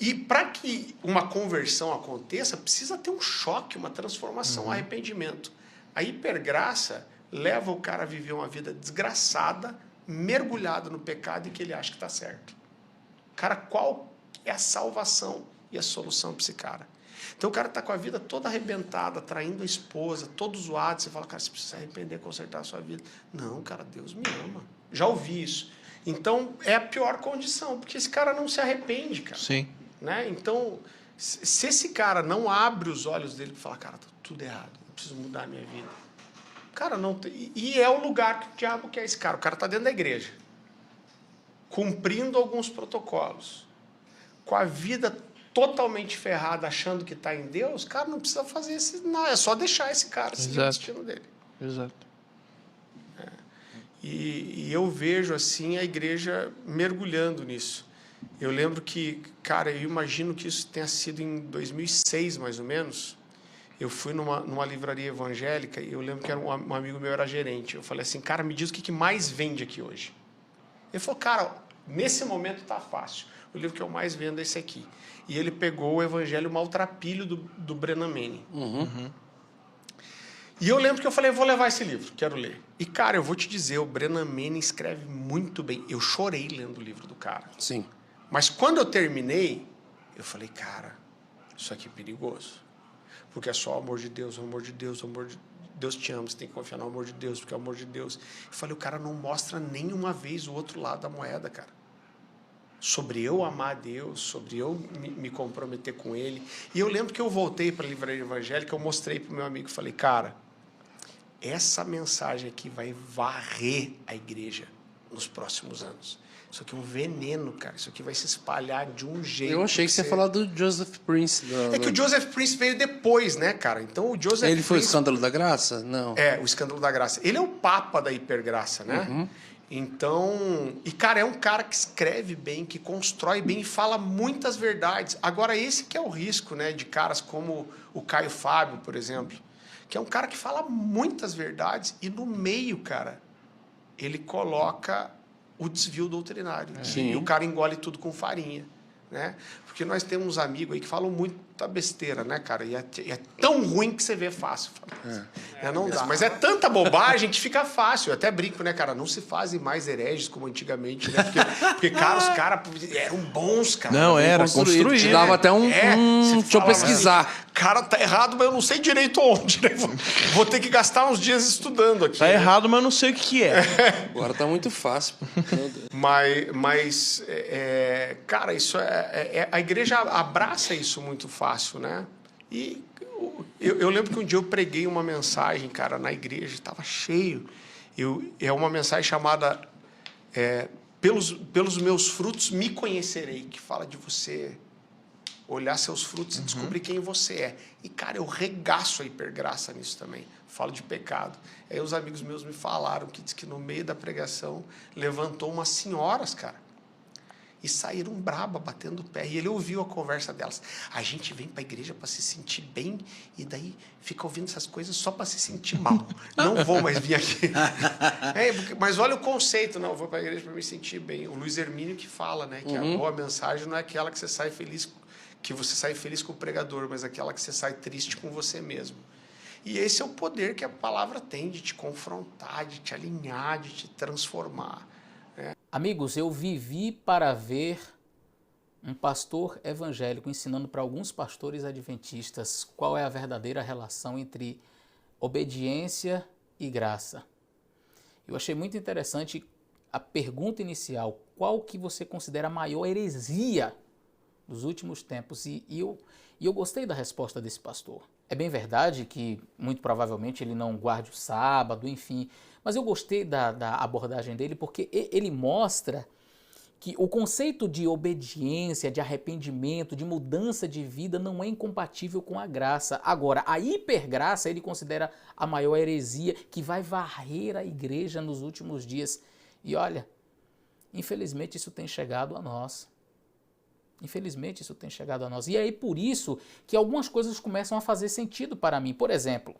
e para que uma conversão aconteça, precisa ter um choque, uma transformação, um arrependimento. A hipergraça leva o cara a viver uma vida desgraçada, mergulhado no pecado e que ele acha que está certo. Cara, qual é a salvação e a solução para esse cara? Então o cara está com a vida toda arrebentada, traindo a esposa, todo zoado. Você fala, cara, você precisa se arrepender, consertar a sua vida. Não, cara, Deus me ama. Já ouvi isso. Então é a pior condição, porque esse cara não se arrepende, cara. Sim. Né? Então, se esse cara não abre os olhos dele e fala, cara, tá tudo errado, eu preciso mudar a minha vida. Cara, não tem... E é o lugar que o diabo quer esse cara. O cara está dentro da igreja, cumprindo alguns protocolos, com a vida totalmente ferrada, achando que está em Deus. Cara, não precisa fazer isso, não. É só deixar esse cara seguir o destino dele. Exato. E eu vejo, assim, a igreja mergulhando nisso. Eu lembro que, cara, eu imagino que isso tenha sido em 2006, mais ou menos. Eu fui numa livraria evangélica e eu lembro que um amigo meu era gerente. Eu falei assim, cara, me diz o que mais vende aqui hoje. Ele falou, cara, nesse momento tá fácil. O livro que eu mais vendo é esse aqui. E ele pegou o Evangelho Maltrapilho do Brennan Manning. E eu lembro que eu falei, vou levar esse livro, quero ler. E, cara, eu vou te dizer, o Brennan Manning escreve muito bem. Eu chorei lendo o livro do cara. Sim. Mas quando eu terminei, eu falei, cara, isso aqui é perigoso. Porque é só o amor de Deus, o amor de Deus, o amor de Deus te ama, você tem que confiar no amor de Deus, porque é o amor de Deus. Eu falei, o cara não mostra nenhuma vez o outro lado da moeda, cara. Sobre eu amar a Deus, sobre eu me comprometer com Ele. E eu lembro que eu voltei para a livraria evangélica, eu mostrei para o meu amigo e falei, cara, essa mensagem aqui vai varrer a igreja nos próximos anos. Isso aqui é um veneno, cara. Isso aqui vai se espalhar de um jeito. Eu achei que você ia falar do Joseph Prince. É que o Joseph Prince veio depois, né, cara? Então o Joseph Ele foi o Prince... escândalo da graça? Não. É, o escândalo da graça. Ele é o papa da hipergraça, né? Então... E, cara, é um cara que escreve bem, que constrói bem e fala muitas verdades. Agora, esse que é o risco, né? De caras como o Caio Fábio, por exemplo. Que é um cara que fala muitas verdades e no meio, cara, ele coloca o desvio doutrinário. E o cara engole tudo com farinha, né? Porque nós temos uns amigos aí que falam muita besteira, né, cara? E é tão ruim que você vê fácil. Não dá. Mas é tanta bobagem que fica fácil. Eu até brinco, né, cara? Não se fazem mais hereges como antigamente, né? Porque cara, os caras eram bons, cara. Não, era construído. Te dava até deixa eu pesquisar. Assim, cara, tá errado, mas eu não sei direito onde, né? Vou ter que gastar uns dias estudando aqui. Tá errado, mas eu não sei o que é. Agora tá muito fácil. Mas cara, isso a igreja abraça isso muito fácil, né? E eu lembro que um dia eu preguei uma mensagem, cara, na igreja, estava cheio. É uma mensagem chamada pelos meus frutos me conhecerei, que fala de você olhar seus frutos e descobrir quem você é. E, cara, eu regaço a hipergraça nisso também. Falo de pecado. Aí os amigos meus me falaram que diz que no meio da pregação levantou umas senhoras, cara, e saíram braba, batendo o pé. E ele ouviu a conversa delas. A gente vem para a igreja para se sentir bem e daí fica ouvindo essas coisas só para se sentir mal. Não vou mais vir aqui. Mas olha o conceito. Não, eu vou para a igreja para me sentir bem. O Luiz Hermínio que fala, né, que a boa mensagem não é aquela que você sai feliz com o pregador, mas aquela que você sai triste com você mesmo. E esse é o poder que a palavra tem de te confrontar, de te alinhar, de te transformar. Amigos, eu vivi para ver um pastor evangélico ensinando para alguns pastores adventistas qual é a verdadeira relação entre obediência e graça. Eu achei muito interessante a pergunta inicial, qual que você considera a maior heresia dos últimos tempos? E eu gostei da resposta desse pastor. É bem verdade que, muito provavelmente, ele não guarde o sábado, enfim. Mas eu gostei da abordagem dele porque ele mostra que o conceito de obediência, de arrependimento, de mudança de vida não é incompatível com a graça. Agora, a hipergraça ele considera a maior heresia que vai varrer a igreja nos últimos dias. E olha, infelizmente isso tem chegado a nós. Infelizmente isso tem chegado a nós. E aí por isso que algumas coisas começam a fazer sentido para mim. Por exemplo,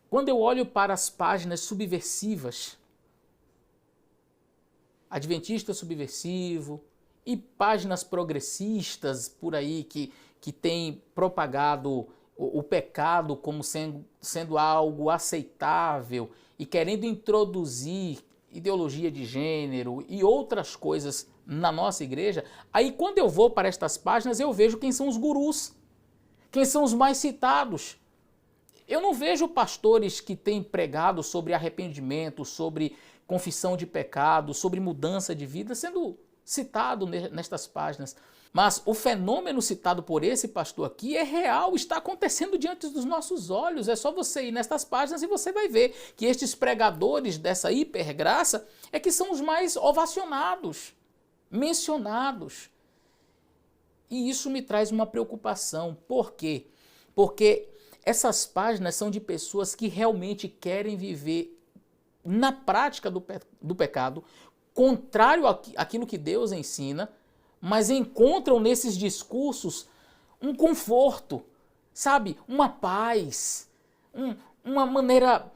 quando eu olho para as páginas subversivas, Adventista Subversivo e páginas progressistas por aí que têm propagado o pecado como sendo algo aceitável e querendo introduzir ideologia de gênero e outras coisas na nossa igreja, aí quando eu vou para estas páginas eu vejo quem são os gurus, quem são os mais citados. Eu não vejo pastores que têm pregado sobre arrependimento, sobre confissão de pecado, sobre mudança de vida, sendo citado nestas páginas. Mas o fenômeno citado por esse pastor aqui é real, está acontecendo diante dos nossos olhos. É só você ir nestas páginas e você vai ver que estes pregadores dessa hipergraça é que são os mais ovacionados, mencionados. E isso me traz uma preocupação. Por quê? Porque essas páginas são de pessoas que realmente querem viver na prática do pecado, contrário àquilo que Deus ensina, mas encontram nesses discursos um conforto, sabe? Uma paz, uma maneira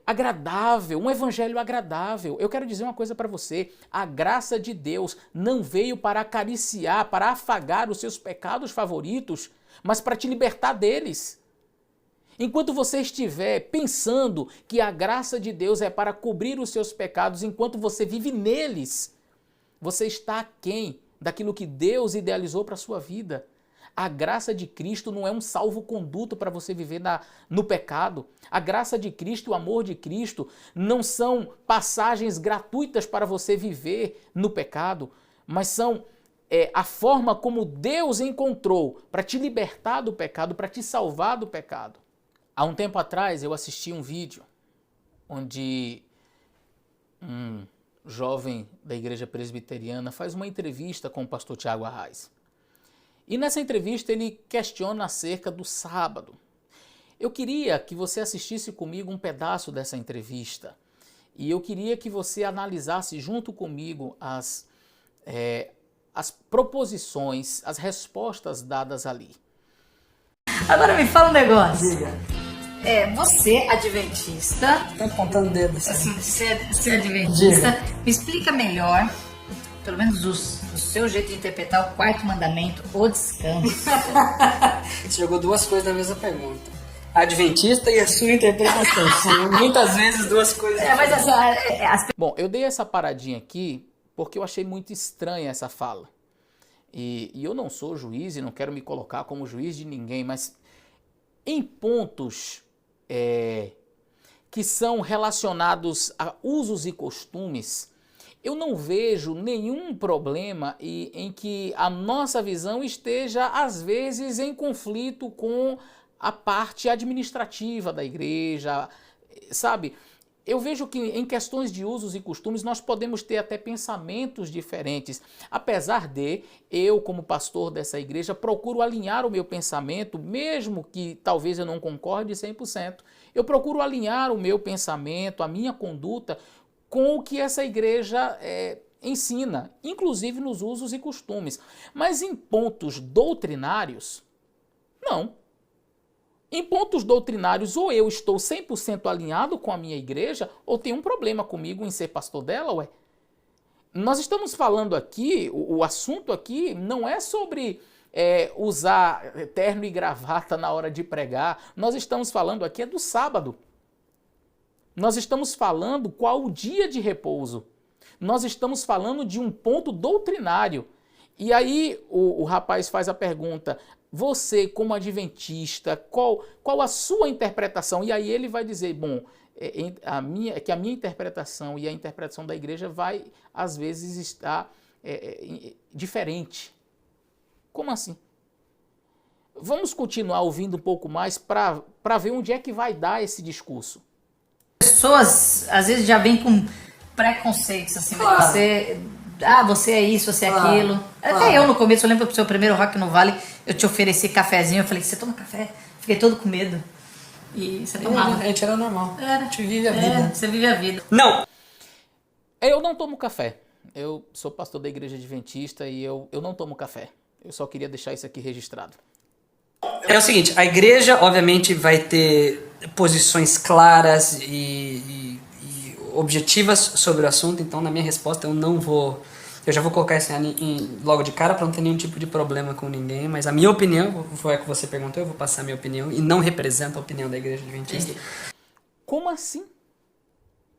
agradável, um evangelho agradável. Eu quero dizer uma coisa para você, a graça de Deus não veio para acariciar, para afagar os seus pecados favoritos, mas para te libertar deles. Enquanto você estiver pensando que a graça de Deus é para cobrir os seus pecados, enquanto você vive neles, você está aquém daquilo que Deus idealizou para a sua vida. A graça de Cristo não é um salvo-conduto para você viver no pecado. A graça de Cristo e o amor de Cristo não são passagens gratuitas para você viver no pecado, mas são a forma como Deus encontrou para te libertar do pecado, para te salvar do pecado. Há um tempo atrás eu assisti um vídeo onde um jovem da igreja presbiteriana faz uma entrevista com o pastor Tiago Arraes. E nessa entrevista ele questiona acerca do sábado. Eu queria que você assistisse comigo um pedaço dessa entrevista e eu queria que você analisasse junto comigo as proposições, as respostas dadas ali. Agora me fala um negócio. Você, adventista... Tá apontando o dedo. Assim, você é adventista. Me explica melhor, pelo menos o seu jeito de interpretar o quarto mandamento, o descanso. Você jogou duas coisas na mesma pergunta. A adventista e a sua interpretação. São muitas vezes duas coisas. Bom, eu dei essa paradinha aqui porque eu achei muito estranha essa fala. E eu não sou juiz e não quero me colocar como juiz de ninguém, mas em pontos que são relacionados a usos e costumes, eu não vejo nenhum problema em que a nossa visão esteja, às vezes, em conflito com a parte administrativa da igreja, sabe? Eu vejo que em questões de usos e costumes nós podemos ter até pensamentos diferentes, apesar de eu, como pastor dessa igreja, procuro alinhar o meu pensamento, mesmo que talvez eu não concorde 100%, eu procuro alinhar o meu pensamento, a minha conduta, com o que essa igreja ensina, inclusive nos usos e costumes. Mas em pontos doutrinários, não. Em pontos doutrinários, ou eu estou 100% alinhado com a minha igreja, ou tem um problema comigo em ser pastor dela, ué. Nós estamos falando aqui, o assunto aqui não é sobre usar terno e gravata na hora de pregar. Nós estamos falando aqui do sábado. Nós estamos falando qual o dia de repouso. Nós estamos falando de um ponto doutrinário. E aí o rapaz faz a pergunta... Você, como adventista, qual a sua interpretação? E aí ele vai dizer, bom, a minha interpretação e a interpretação da igreja vai, às vezes, estar diferente. Como assim? Vamos continuar ouvindo um pouco mais para ver onde é que vai dar esse discurso. Pessoas, às vezes, já vêm com preconceitos, assim, né? Claro. Você é isso, você é Claro, aquilo. claro. Até eu no começo, eu lembro pro seu primeiro Rock no Vale, eu te ofereci cafezinho, eu falei, você toma café? Fiquei todo com medo. E você tomava. A gente era normal. Era. A gente vive a vida. Você vive a vida. Não, Eu não tomo café. Eu sou pastor da Igreja Adventista e eu não tomo café. Eu só queria deixar isso aqui registrado. é o seguinte, a igreja obviamente vai ter posições claras e objetivas sobre o assunto, então na minha resposta eu já vou colocar isso logo de cara para não ter nenhum tipo de problema com ninguém, mas a minha opinião, foi a que você perguntou, eu vou passar a minha opinião e não representa a opinião da Igreja Adventista. Como assim?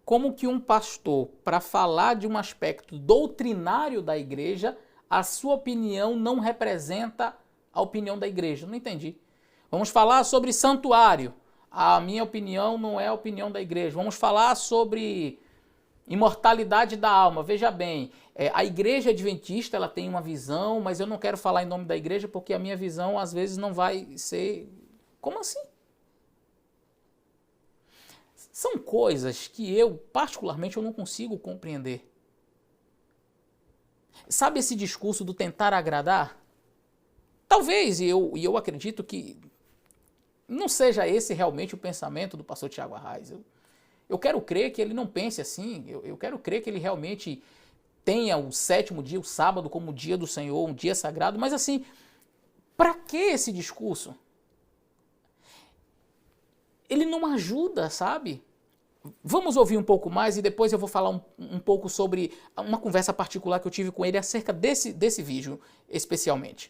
Como que um pastor, para falar de um aspecto doutrinário da igreja, a sua opinião não representa a opinião da igreja? Não entendi. Vamos falar sobre santuário. A minha opinião não é a opinião da igreja. Vamos falar sobre imortalidade da alma. Veja bem, a igreja adventista ela tem uma visão, mas eu não quero falar em nome da igreja porque a minha visão às vezes não vai ser... Como assim? São coisas que particularmente, eu não consigo compreender. Sabe esse discurso do tentar agradar? Talvez, e eu acredito que não seja esse realmente o pensamento do pastor Tiago Arraes. Eu quero crer que ele não pense assim, eu quero crer que ele realmente tenha o sétimo dia, o sábado, como o dia do Senhor, um dia sagrado, mas assim, para que esse discurso? Ele não ajuda, sabe? Vamos ouvir um pouco mais e depois eu vou falar um pouco sobre uma conversa particular que eu tive com ele acerca desse vídeo, especialmente.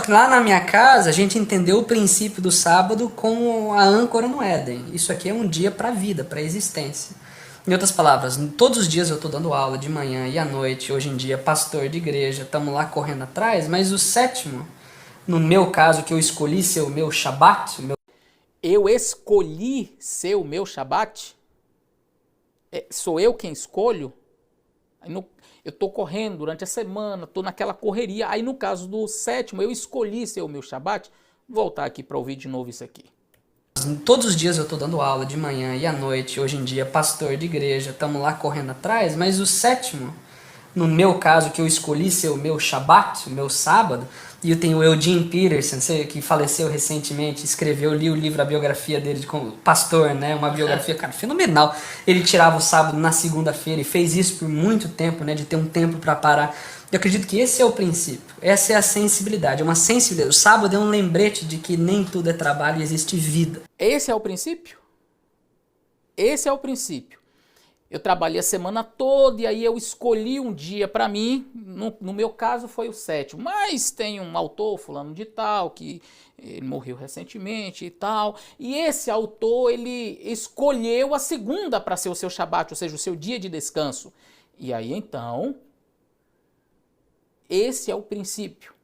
Lá na minha casa, a gente entendeu o princípio do sábado como a âncora no Éden. Isso aqui é um dia para a vida, para a existência. Em outras palavras, todos os dias eu estou dando aula de manhã e à noite, hoje em dia pastor de igreja, estamos lá correndo atrás, mas o sétimo, no meu caso, que eu escolhi ser o meu Shabat, Eu escolhi ser o meu Shabat? Sou eu quem escolho? Eu estou correndo durante a semana, estou naquela correria. Aí no caso do sétimo, eu escolhi ser o meu Shabat. Vou voltar aqui para ouvir de novo isso aqui. Todos os dias eu estou dando aula de manhã e à noite, hoje em dia pastor de igreja, estamos lá correndo atrás, mas o sétimo, no meu caso, que eu escolhi ser o meu Shabat, o meu sábado, e eu tenho o Eugene Peterson, que faleceu recentemente, li o livro, a biografia dele como pastor, né? Uma biografia, cara, fenomenal. Ele tirava o sábado na segunda-feira e fez isso por muito tempo, né? De ter um tempo para parar. Eu acredito que esse é o princípio, essa é a sensibilidade, é uma sensibilidade. O sábado é um lembrete de que nem tudo é trabalho e existe vida. Esse é o princípio? Esse é o princípio. Eu trabalhei a semana toda e aí eu escolhi um dia para mim, no meu caso foi o sétimo, mas tem um autor, fulano de tal, que ele morreu recentemente e tal, e esse autor ele escolheu a segunda para ser o seu Shabat, ou seja, o seu dia de descanso. E aí então, esse é o princípio.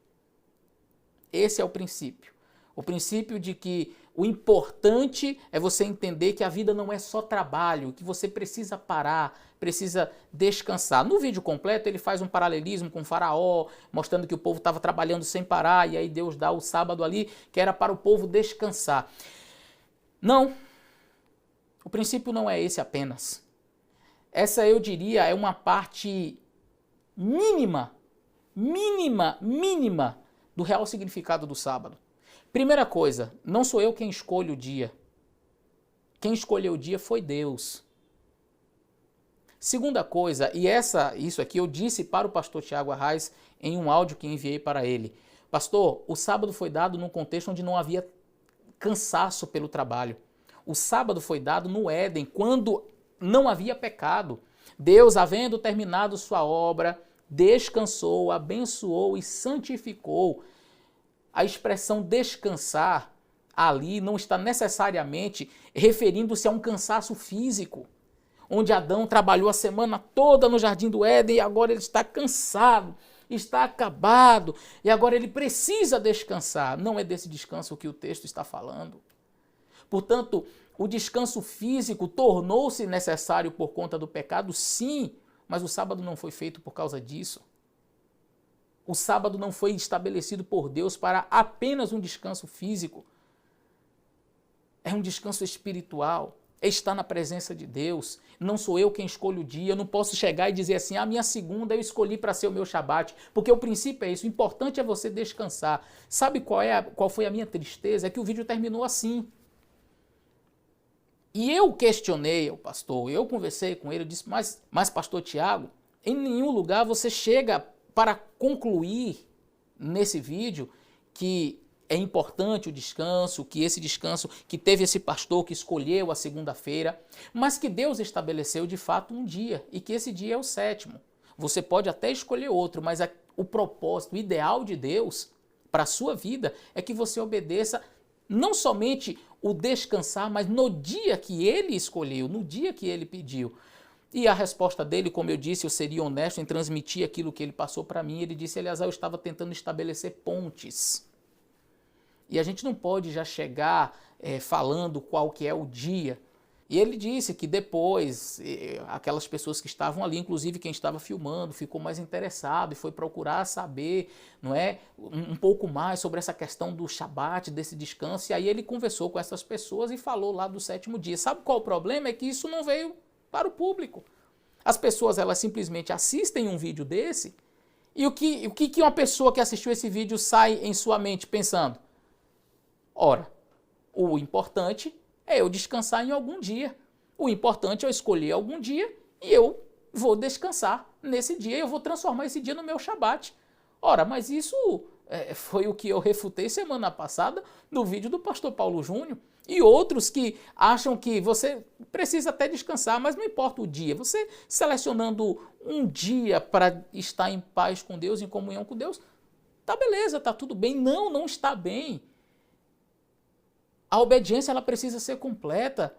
Esse é o princípio. O princípio de que o importante é você entender que a vida não é só trabalho, que você precisa parar, precisa descansar. No vídeo completo ele faz um paralelismo com o Faraó, mostrando que o povo estava trabalhando sem parar e aí Deus dá o sábado ali, que era para o povo descansar. Não, o princípio não é esse apenas. Essa, eu diria, é uma parte mínima do real significado do sábado. Primeira coisa, não sou eu quem escolhe o dia. Quem escolheu o dia foi Deus. Segunda coisa, e isso aqui eu disse para o pastor Tiago Arraes em um áudio que enviei para ele. Pastor, o sábado foi dado num contexto onde não havia cansaço pelo trabalho. O sábado foi dado no Éden, quando não havia pecado. Deus, havendo terminado sua obra, descansou, abençoou e santificou. A expressão descansar ali não está necessariamente referindo-se a um cansaço físico, onde Adão trabalhou a semana toda no Jardim do Éden e agora ele está cansado, está acabado e agora ele precisa descansar. Não é desse descanso que o texto está falando. Portanto, o descanso físico tornou-se necessário por conta do pecado, sim, mas o sábado não foi feito por causa disso. O sábado não foi estabelecido por Deus para apenas um descanso físico. É um descanso espiritual. é estar na presença de Deus. Não sou eu quem escolho o dia, eu não posso chegar e dizer assim, a minha segunda eu escolhi para ser o meu Shabat, porque o princípio é isso, o importante é você descansar. Sabe qual foi a minha tristeza? É que o vídeo terminou assim. E eu questionei o pastor, eu conversei com ele, eu disse, mas pastor Tiago, em nenhum lugar você chega para concluir nesse vídeo que é importante o descanso, que esse descanso, que teve esse pastor que escolheu a segunda-feira, mas que Deus estabeleceu de fato um dia e que esse dia é o 7º. Você pode até escolher outro, mas o propósito, o ideal de Deus para a sua vida é que você obedeça não somente o descansar, mas no dia que ele escolheu, no dia que ele pediu. E a resposta dele, como eu disse, eu seria honesto em transmitir aquilo que ele passou para mim. Ele disse, Eleazar, eu estava tentando estabelecer pontes. E a gente não pode já chegar falando qual que é o dia. E ele disse que depois, aquelas pessoas que estavam ali, inclusive quem estava filmando, ficou mais interessado e foi procurar saber, não é, um pouco mais sobre essa questão do Shabat, desse descanso. E aí ele conversou com essas pessoas e falou lá do 7º dia. Sabe qual o problema? É que isso não veio para o público. As pessoas, elas simplesmente assistem um vídeo desse e o que uma pessoa que assistiu esse vídeo sai em sua mente pensando? Ora, o importante é eu descansar em algum dia. O importante é eu escolher algum dia e eu vou descansar nesse dia. Eu vou transformar esse dia no meu Shabat. Ora, mas isso foi o que eu refutei semana passada no vídeo do pastor Paulo Júnior. E outros que acham que você precisa até descansar, mas não importa o dia. Você selecionando um dia para estar em paz com Deus, em comunhão com Deus, tá beleza, tá tudo bem. Não está bem. A obediência ela precisa ser completa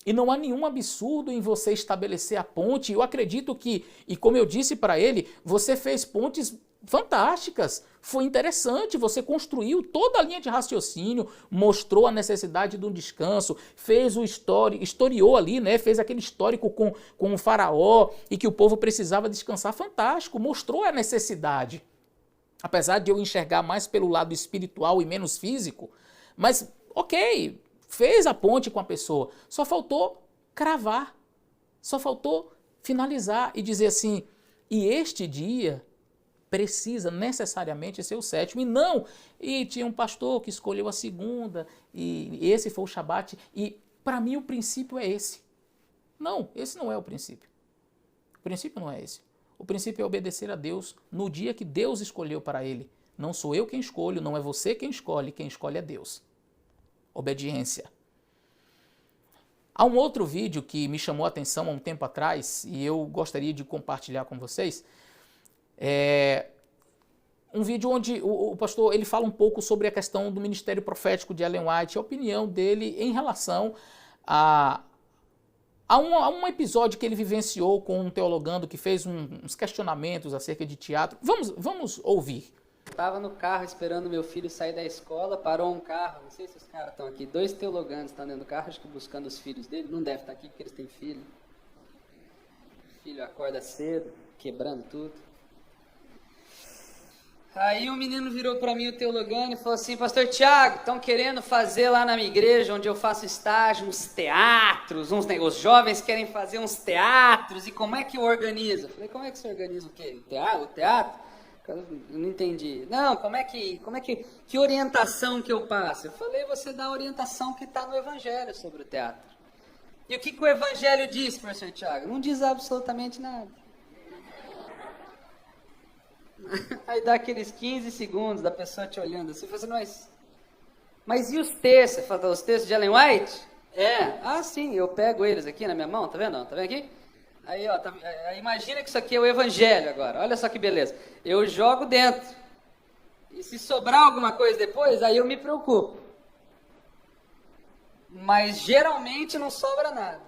e não há nenhum absurdo em você estabelecer a ponte. Eu acredito que, e como eu disse para ele, você fez pontes fantásticas, foi interessante, você construiu toda a linha de raciocínio, mostrou a necessidade de um descanso, fez o historiou ali, né? Fez aquele histórico com o faraó e que o povo precisava descansar, fantástico, mostrou a necessidade. Apesar de eu enxergar mais pelo lado espiritual e menos físico, mas ok, fez a ponte com a pessoa, só faltou cravar, só faltou finalizar e dizer assim, e este dia precisa necessariamente ser o 7º, e não, e tinha um pastor que escolheu a segunda, e esse foi o Shabat, e para mim o princípio é esse. Não, esse não é o princípio. O princípio não é esse. O princípio é obedecer a Deus no dia que Deus escolheu para ele. Não sou eu quem escolho, não é você quem escolhe é Deus. Obediência. Há um outro vídeo que me chamou a atenção há um tempo atrás e eu gostaria de compartilhar com vocês. É um vídeo onde o pastor ele fala um pouco sobre a questão do ministério profético de Ellen White, a opinião dele em relação a um episódio que ele vivenciou com um teologando que fez uns questionamentos acerca de teatro. Vamos ouvir. Estava no carro esperando meu filho sair da escola, parou um carro, não sei se os caras estão aqui, 2 teologandos estão dentro do carro, acho que buscando os filhos dele, não deve estar aqui porque eles têm filho. O filho acorda cedo, quebrando tudo. Aí o menino virou para mim, o teologano, e falou assim, pastor Tiago, estão querendo fazer lá na minha igreja, onde eu faço estágio, uns teatros, os jovens querem fazer uns teatros, e como é que eu organizo? Eu falei, como é que você organiza o quê? O teatro? Eu não entendi. Não, que orientação que eu passo? Eu falei, você dá a orientação que está no Evangelho sobre o teatro. E o que o Evangelho diz, professor Tiago? Não diz absolutamente nada. Aí dá aqueles 15 segundos da pessoa te olhando assim, você mas e os textos? Você fala, os textos de Ellen White? Sim, eu pego eles aqui na minha mão, tá vendo? Tá vendo aqui? Aí, ó, imagina que isso aqui é o Evangelho agora, olha só que beleza. Eu jogo dentro. E se sobrar alguma coisa depois, aí eu me preocupo. Mas geralmente não sobra nada.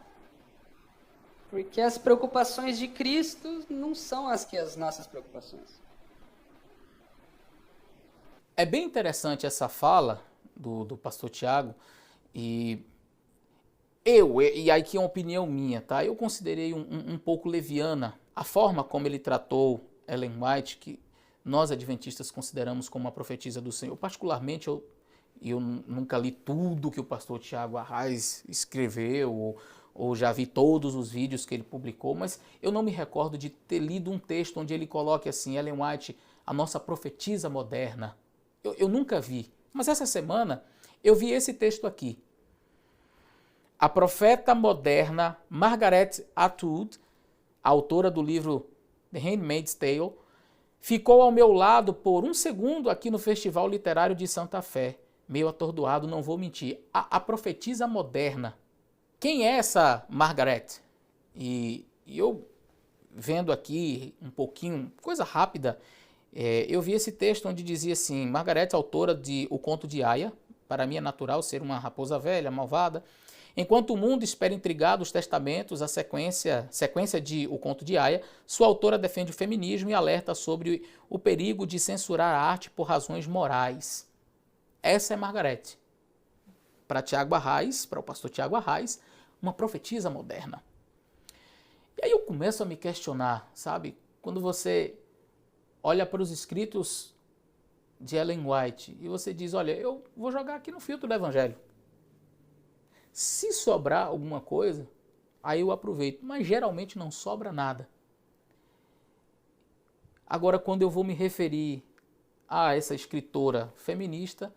Porque as preocupações de Cristo não são as nossas preocupações. É bem interessante essa fala do pastor Tiago, e aqui é uma opinião minha, tá? Eu considerei um pouco leviana a forma como ele tratou Ellen White, que nós adventistas consideramos como uma profetisa do Senhor. Particularmente, e eu nunca li tudo que o pastor Tiago Arraes escreveu, ou já vi todos os vídeos que ele publicou, mas eu não me recordo de ter lido um texto onde ele coloque assim, Ellen White, a nossa profetisa moderna. Eu nunca vi, mas essa semana eu vi esse texto aqui. A profeta moderna Margaret Atwood, autora do livro The Handmaid's Tale, ficou ao meu lado por um segundo aqui no Festival Literário de Santa Fé. Meio atordoado, não vou mentir. A profetisa moderna. Quem é essa Margaret? E eu, vendo aqui um pouquinho, coisa rápida, eu vi esse texto onde dizia assim, Margaret, autora de O Conto de Aia, para mim é natural ser uma raposa velha, malvada. Enquanto o mundo espera intrigado os testamentos, a sequência de O Conto de Aia, sua autora defende o feminismo e alerta sobre o perigo de censurar a arte por razões morais. Essa é Margaret. Para Tiago Arraes, para o pastor Tiago Arraes, uma profetisa moderna. E aí eu começo a me questionar, sabe? Quando você olha para os escritos de Ellen White e você diz, olha, eu vou jogar aqui no filtro do Evangelho. Se sobrar alguma coisa, aí eu aproveito, mas geralmente não sobra nada. Agora, quando eu vou me referir a essa escritora feminista,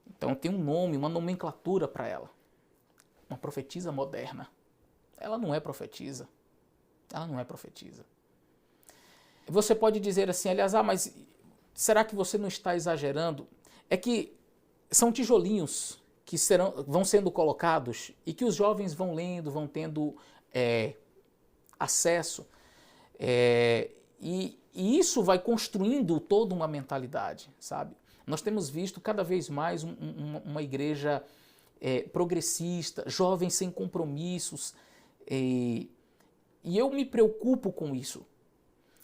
então tem um nome, uma nomenclatura para ela. Uma profetisa moderna. Ela não é profetisa. Ela não é profetisa. Você pode dizer assim, aliás, mas será que você não está exagerando? É que são tijolinhos que vão sendo colocados e que os jovens vão lendo, vão tendo acesso. E isso vai construindo toda uma mentalidade, sabe? Nós temos visto cada vez mais uma igreja progressista, jovens sem compromissos, e eu me preocupo com isso.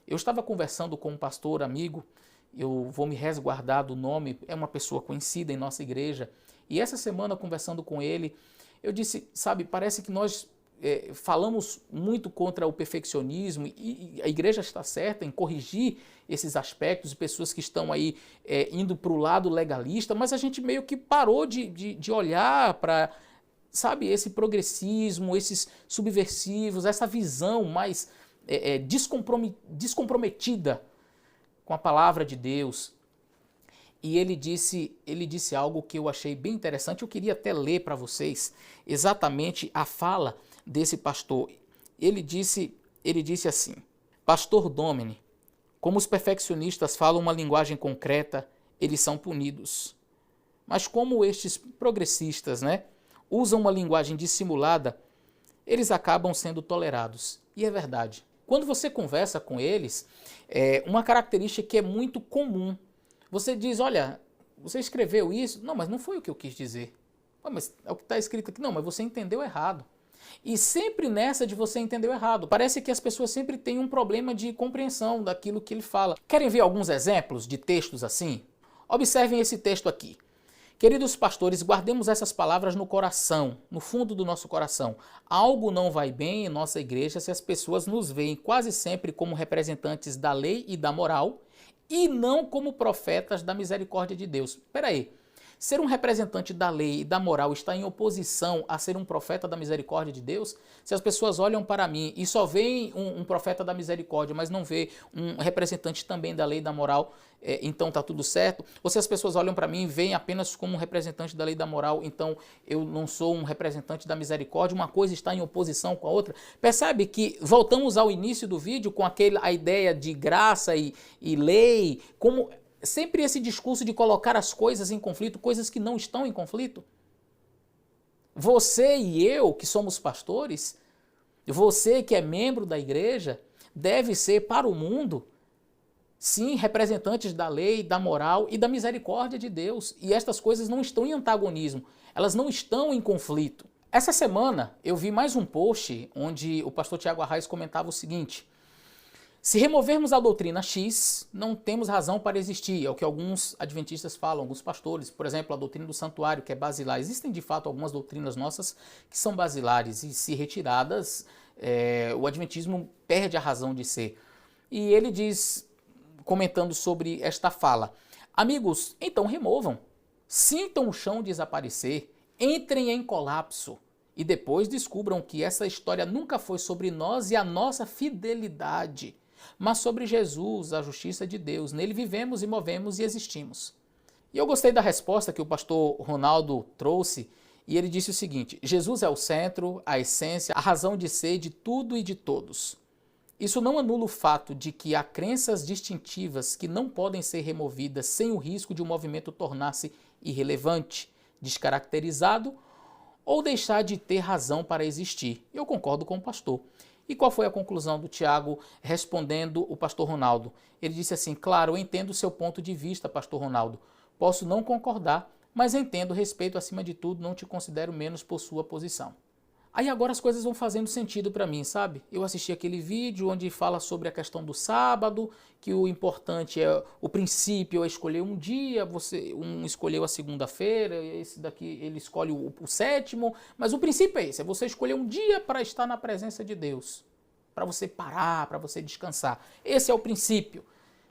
Eu estava conversando com um pastor amigo, eu vou me resguardar do nome, é uma pessoa conhecida em nossa igreja, e essa semana conversando com ele, eu disse, sabe, parece que nós falamos muito contra o perfeccionismo e a igreja está certa em corrigir esses aspectos de pessoas que estão aí indo para o lado legalista, mas a gente meio que parou de olhar para, sabe, esse progressismo, esses subversivos, essa visão mais descomprometida com a palavra de Deus. E ele disse algo que eu achei bem interessante, eu queria até ler para vocês exatamente a fala desse pastor. Ele disse assim, Pastor Domini, como os perfeccionistas falam uma linguagem concreta, eles são punidos. Mas como estes progressistas, usam uma linguagem dissimulada, eles acabam sendo tolerados. E é verdade. Quando você conversa com eles, uma característica que é muito comum, você diz, olha, você escreveu isso? Não, mas não foi o que eu quis dizer. Mas é o que está escrito aqui. Não, mas você entendeu errado. E sempre nessa de você entendeu errado. Parece que as pessoas sempre têm um problema de compreensão daquilo que ele fala. Querem ver alguns exemplos de textos assim? Observem esse texto aqui. Queridos pastores, guardemos essas palavras no coração, no fundo do nosso coração. Algo não vai bem em nossa igreja se as pessoas nos veem quase sempre como representantes da lei e da moral e não como profetas da misericórdia de Deus. Espera aí. Ser um representante da lei e da moral está em oposição a ser um profeta da misericórdia de Deus? Se as pessoas olham para mim e só veem um profeta da misericórdia, mas não vê um representante também da lei e da moral, então está tudo certo? Ou se as pessoas olham para mim e veem apenas como um representante da lei e da moral, então eu não sou um representante da misericórdia, uma coisa está em oposição com a outra? Percebe que voltamos ao início do vídeo com a ideia de graça e lei, como sempre esse discurso de colocar as coisas em conflito, coisas que não estão em conflito. Você e eu, que somos pastores, você que é membro da igreja, deve ser para o mundo, sim, representantes da lei, da moral e da misericórdia de Deus. E estas coisas não estão em antagonismo, elas não estão em conflito. Essa semana eu vi mais um post onde o pastor Tiago Arraes comentava o seguinte: se removermos a doutrina X, não temos razão para existir. É o que alguns adventistas falam, alguns pastores. Por exemplo, a doutrina do santuário, que é basilar. Existem, de fato, algumas doutrinas nossas que são basilares e, se retiradas, o adventismo perde a razão de ser. E ele diz, comentando sobre esta fala, amigos, então removam. sintam o chão desaparecer, entrem em colapso e depois descubram que essa história nunca foi sobre nós e a nossa fidelidade, mas sobre Jesus, a justiça de Deus. Nele vivemos e movemos e existimos. E eu gostei da resposta que o pastor Ronaldo trouxe, e ele disse o seguinte: Jesus é o centro, a essência, a razão de ser de tudo e de todos. Isso não anula o fato de que há crenças distintivas que não podem ser removidas sem o risco de um movimento tornar-se irrelevante, descaracterizado ou deixar de ter razão para existir. Eu concordo com o pastor. E qual foi a conclusão do Tiago respondendo o pastor Ronaldo? Ele disse assim: claro, eu entendo o seu ponto de vista, pastor Ronaldo. Posso não concordar, mas entendo, respeito acima de tudo, não te considero menos por sua posição. Aí agora as coisas vão fazendo sentido para mim, sabe? Eu assisti aquele vídeo onde fala sobre a questão do sábado, que o importante é o princípio, é escolher um dia, um escolheu a segunda-feira, esse daqui ele escolhe o sétimo, mas o princípio é esse, é você escolher um dia para estar na presença de Deus, para você parar, para você descansar. Esse é o princípio.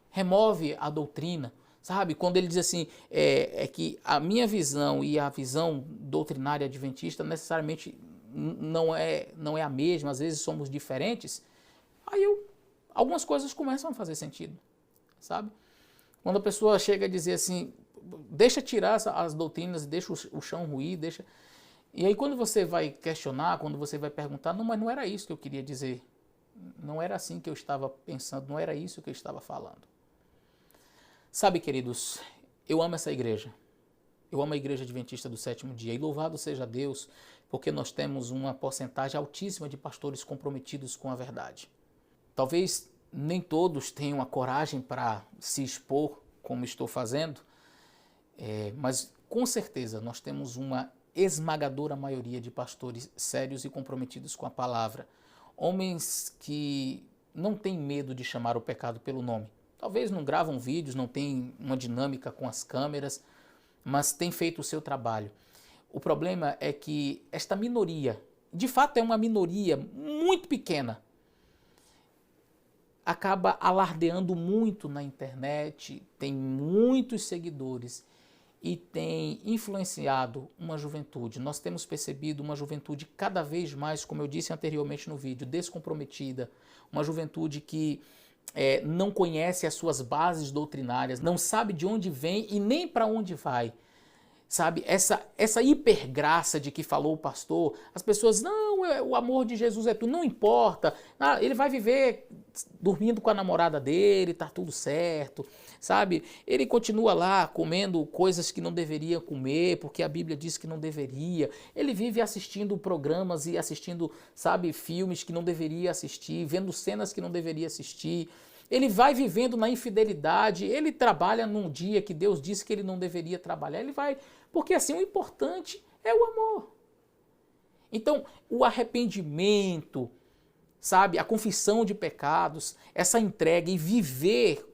Remove a doutrina, sabe? Quando ele diz assim, é que a minha visão e a visão doutrinária adventista necessariamente não é a mesma, às vezes somos diferentes, aí algumas coisas começam a fazer sentido, sabe? Quando a pessoa chega a dizer assim, deixa tirar as doutrinas, deixa o chão ruir, deixa... E aí quando você vai questionar, quando você vai perguntar, não, mas não era isso que eu queria dizer, não era assim que eu estava pensando, não era isso que eu estava falando. Sabe, queridos, eu amo essa igreja. Eu amo a Igreja Adventista do Sétimo Dia e louvado seja Deus, porque nós temos uma porcentagem altíssima de pastores comprometidos com a verdade. Talvez nem todos tenham a coragem para se expor como estou fazendo, mas com certeza nós temos uma esmagadora maioria de pastores sérios e comprometidos com a palavra. Homens que não têm medo de chamar o pecado pelo nome. Talvez não gravam vídeos, não têm uma dinâmica com as câmeras, mas tem feito o seu trabalho. O problema é que esta minoria, de fato é uma minoria muito pequena, acaba alardeando muito na internet, tem muitos seguidores e tem influenciado uma juventude. Nós temos percebido uma juventude cada vez mais, como eu disse anteriormente no vídeo, descomprometida, uma juventude que não conhece as suas bases doutrinárias, não sabe de onde vem e nem para onde vai. Sabe, essa hipergraça de que falou o pastor, as pessoas, não, o amor de Jesus é tudo, não importa, ele vai viver dormindo com a namorada dele, tá tudo certo, sabe? Ele continua lá comendo coisas que não deveria comer, porque a Bíblia diz que não deveria, ele vive assistindo programas e assistindo, sabe, filmes que não deveria assistir, vendo cenas que não deveria assistir. Ele vai vivendo na infidelidade, ele trabalha num dia que Deus disse que ele não deveria trabalhar, ele vai, porque assim o importante é o amor. Então, o arrependimento, sabe, a confissão de pecados, essa entrega e viver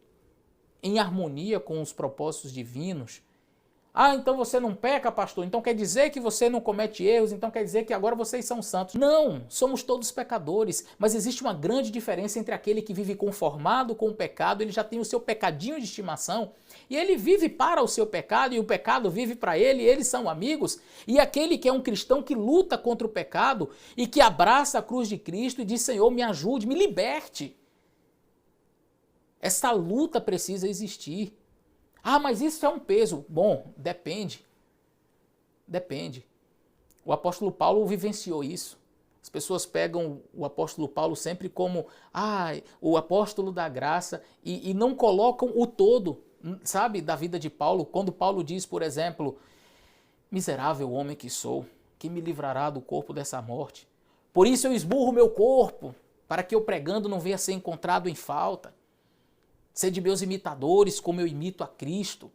em harmonia com os propósitos divinos. Ah, então você não peca, pastor, então quer dizer que você não comete erros, então quer dizer que agora vocês são santos. Não, somos todos pecadores, mas existe uma grande diferença entre aquele que vive conformado com o pecado, ele já tem o seu pecadinho de estimação, e ele vive para o seu pecado, e o pecado vive para ele, e eles são amigos, e aquele que é um cristão que luta contra o pecado, e que abraça a cruz de Cristo e diz, Senhor, me ajude, me liberte. Essa luta precisa existir. Ah, mas isso é um peso. Bom, depende. Depende. O apóstolo Paulo vivenciou isso. As pessoas pegam o apóstolo Paulo sempre como o apóstolo da graça e não colocam o todo, sabe, da vida de Paulo. Quando Paulo diz, por exemplo, miserável homem que sou, que me livrará do corpo dessa morte? Por isso eu esburro meu corpo, para que eu pregando não venha a ser encontrado em falta. Sede meus imitadores, como eu imito a Cristo.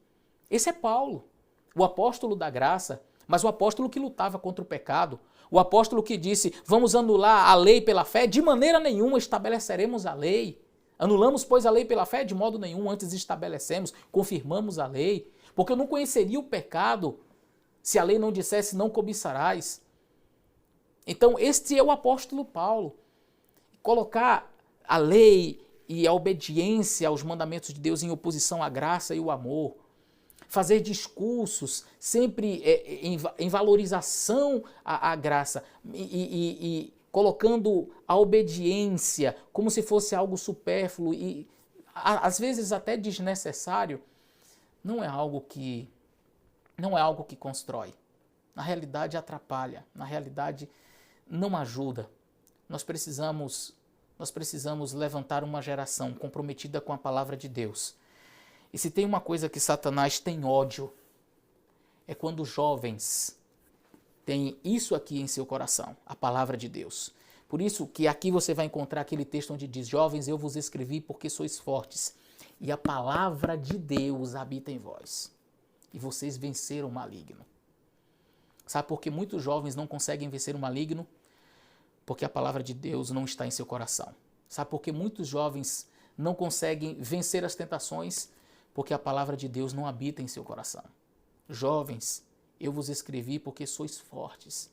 Esse é Paulo, o apóstolo da graça, mas o apóstolo que lutava contra o pecado, o apóstolo que disse, vamos anular a lei pela fé? De maneira nenhuma estabeleceremos a lei. Anulamos, pois, a lei pela fé? De modo nenhum, antes estabelecemos, confirmamos a lei. Porque eu não conheceria o pecado se a lei não dissesse, não cobiçarás. Então, este é o apóstolo Paulo. Colocar a lei e a obediência aos mandamentos de Deus em oposição à graça e o amor. fazer discursos sempre em valorização à graça e colocando a obediência como se fosse algo supérfluo e às vezes até desnecessário, não é algo que constrói. Na realidade atrapalha, na realidade não ajuda. Nós precisamos levantar uma geração comprometida com a palavra de Deus. E se tem uma coisa que Satanás tem ódio, é quando os jovens têm isso aqui em seu coração, a palavra de Deus. Por isso que aqui você vai encontrar aquele texto onde diz: jovens, eu vos escrevi porque sois fortes, e a palavra de Deus habita em vós, e vocês venceram o maligno. Sabe por que muitos jovens não conseguem vencer o maligno? Porque a palavra de Deus não está em seu coração. Sabe por que muitos jovens não conseguem vencer as tentações? Porque a palavra de Deus não habita em seu coração. Jovens, eu vos escrevi porque sois fortes.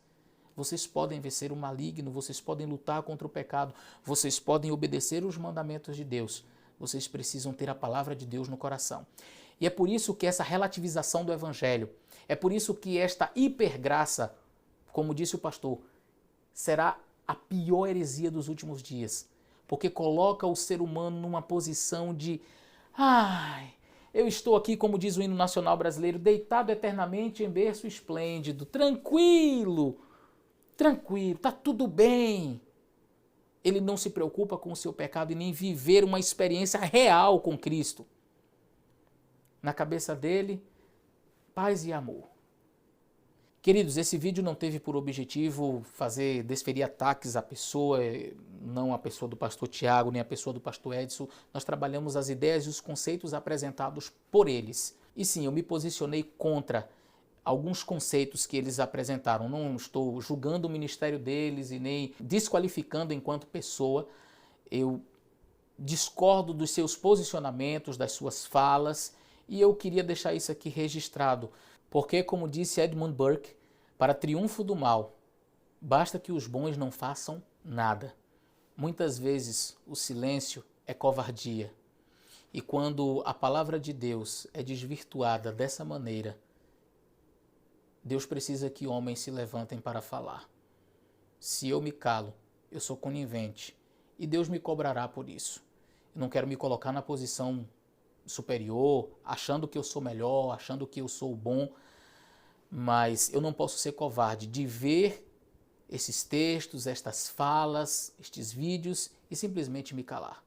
Vocês podem vencer o maligno, vocês podem lutar contra o pecado, vocês podem obedecer os mandamentos de Deus. Vocês precisam ter a palavra de Deus no coração. E é por isso que essa relativização do evangelho, é por isso que esta hipergraça, como disse o pastor, será a pior heresia dos últimos dias. Porque coloca o ser humano numa posição de: eu estou aqui, como diz o hino nacional brasileiro, deitado eternamente em berço esplêndido, tranquilo, tá tudo bem. Ele não se preocupa com o seu pecado e nem viver uma experiência real com Cristo. Na cabeça dele, paz e amor. Queridos, esse vídeo não teve por objetivo desferir ataques à pessoa, não a pessoa do pastor Tiago, nem a pessoa do pastor Edson. Nós trabalhamos as ideias e os conceitos apresentados por eles. E sim, eu me posicionei contra alguns conceitos que eles apresentaram. Não estou julgando o ministério deles e nem desqualificando enquanto pessoa. Eu discordo dos seus posicionamentos, das suas falas, e eu queria deixar isso aqui registrado. Porque, como disse Edmund Burke, para triunfo do mal, basta que os bons não façam nada. Muitas vezes o silêncio é covardia. E quando a palavra de Deus é desvirtuada dessa maneira, Deus precisa que homens se levantem para falar. Se eu me calo, eu sou conivente. E Deus me cobrará por isso. Eu não quero me colocar na posição superior, achando que eu sou melhor, achando que eu sou bom, mas eu não posso ser covarde de ver esses textos, estas falas, estes vídeos e simplesmente me calar.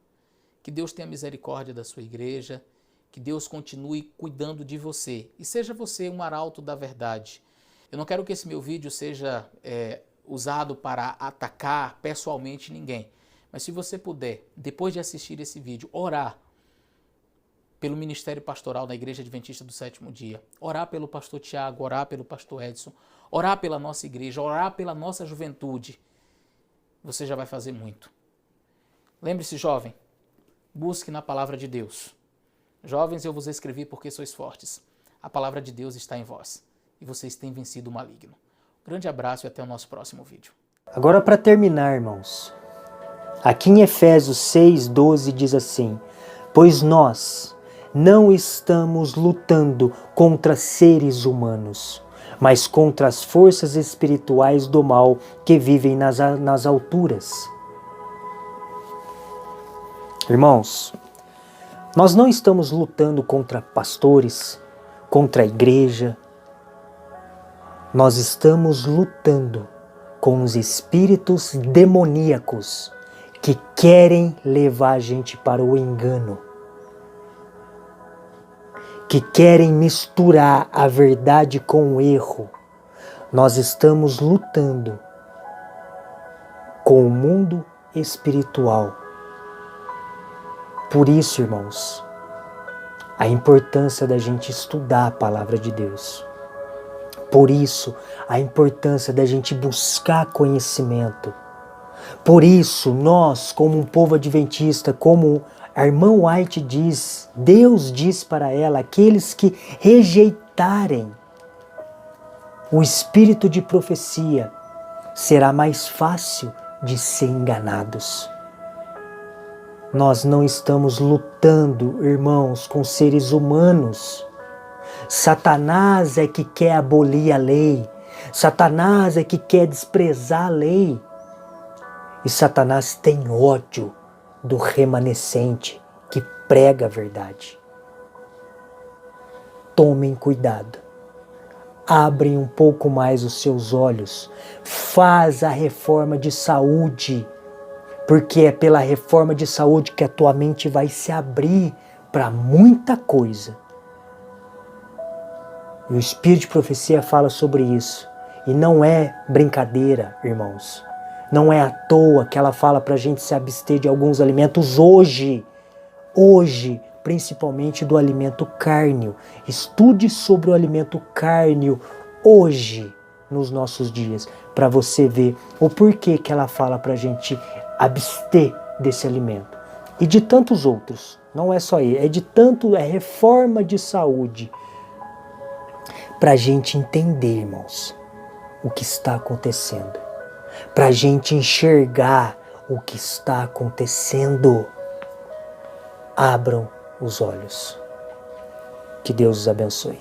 Que Deus tenha misericórdia da sua igreja, que Deus continue cuidando de você e seja você um arauto da verdade. Eu não quero que esse meu vídeo seja usado para atacar pessoalmente ninguém, mas se você puder, depois de assistir esse vídeo, orar pelo ministério pastoral da Igreja Adventista do Sétimo Dia, orar pelo pastor Tiago, orar pelo pastor Edson, orar pela nossa igreja, orar pela nossa juventude, você já vai fazer muito. Lembre-se, jovem, busque na palavra de Deus. Jovens, eu vos escrevi porque sois fortes. A palavra de Deus está em vós e vocês têm vencido o maligno. Grande abraço e até o nosso próximo vídeo. Agora, para terminar, irmãos, aqui em Efésios 6:12 diz assim: pois nós não estamos lutando contra seres humanos, mas contra as forças espirituais do mal que vivem nas alturas. Irmãos, nós não estamos lutando contra pastores, contra a igreja. Nós estamos lutando com os espíritos demoníacos que querem levar a gente para o engano, que querem misturar a verdade com o erro. Nós estamos lutando com o mundo espiritual. Por isso, irmãos, a importância da gente estudar a palavra de Deus. Por isso, a importância da gente buscar conhecimento. Por isso, nós, como um povo adventista, como a irmã White diz, Deus diz para ela, aqueles que rejeitarem o espírito de profecia, será mais fácil de ser enganados. Nós não estamos lutando, irmãos, com seres humanos. Satanás é que quer abolir a lei. Satanás é que quer desprezar a lei. E Satanás tem ódio do remanescente que prega a verdade. Tomem cuidado. Abrem um pouco mais os seus olhos. Faz a reforma de saúde. Porque é pela reforma de saúde que a tua mente vai se abrir para muita coisa. E o Espírito de Profecia fala sobre isso. E não é brincadeira, irmãos. Não é à toa que ela fala para a gente se abster de alguns alimentos hoje. Hoje, principalmente do alimento cárneo. Estude sobre o alimento cárneo hoje, nos nossos dias, para você ver o porquê que ela fala para a gente abster desse alimento. E de tantos outros. Não é só ele, é reforma de saúde. Para a gente entender, irmãos, o que está acontecendo. Para a gente enxergar o que está acontecendo. Abram os olhos. Que Deus os abençoe.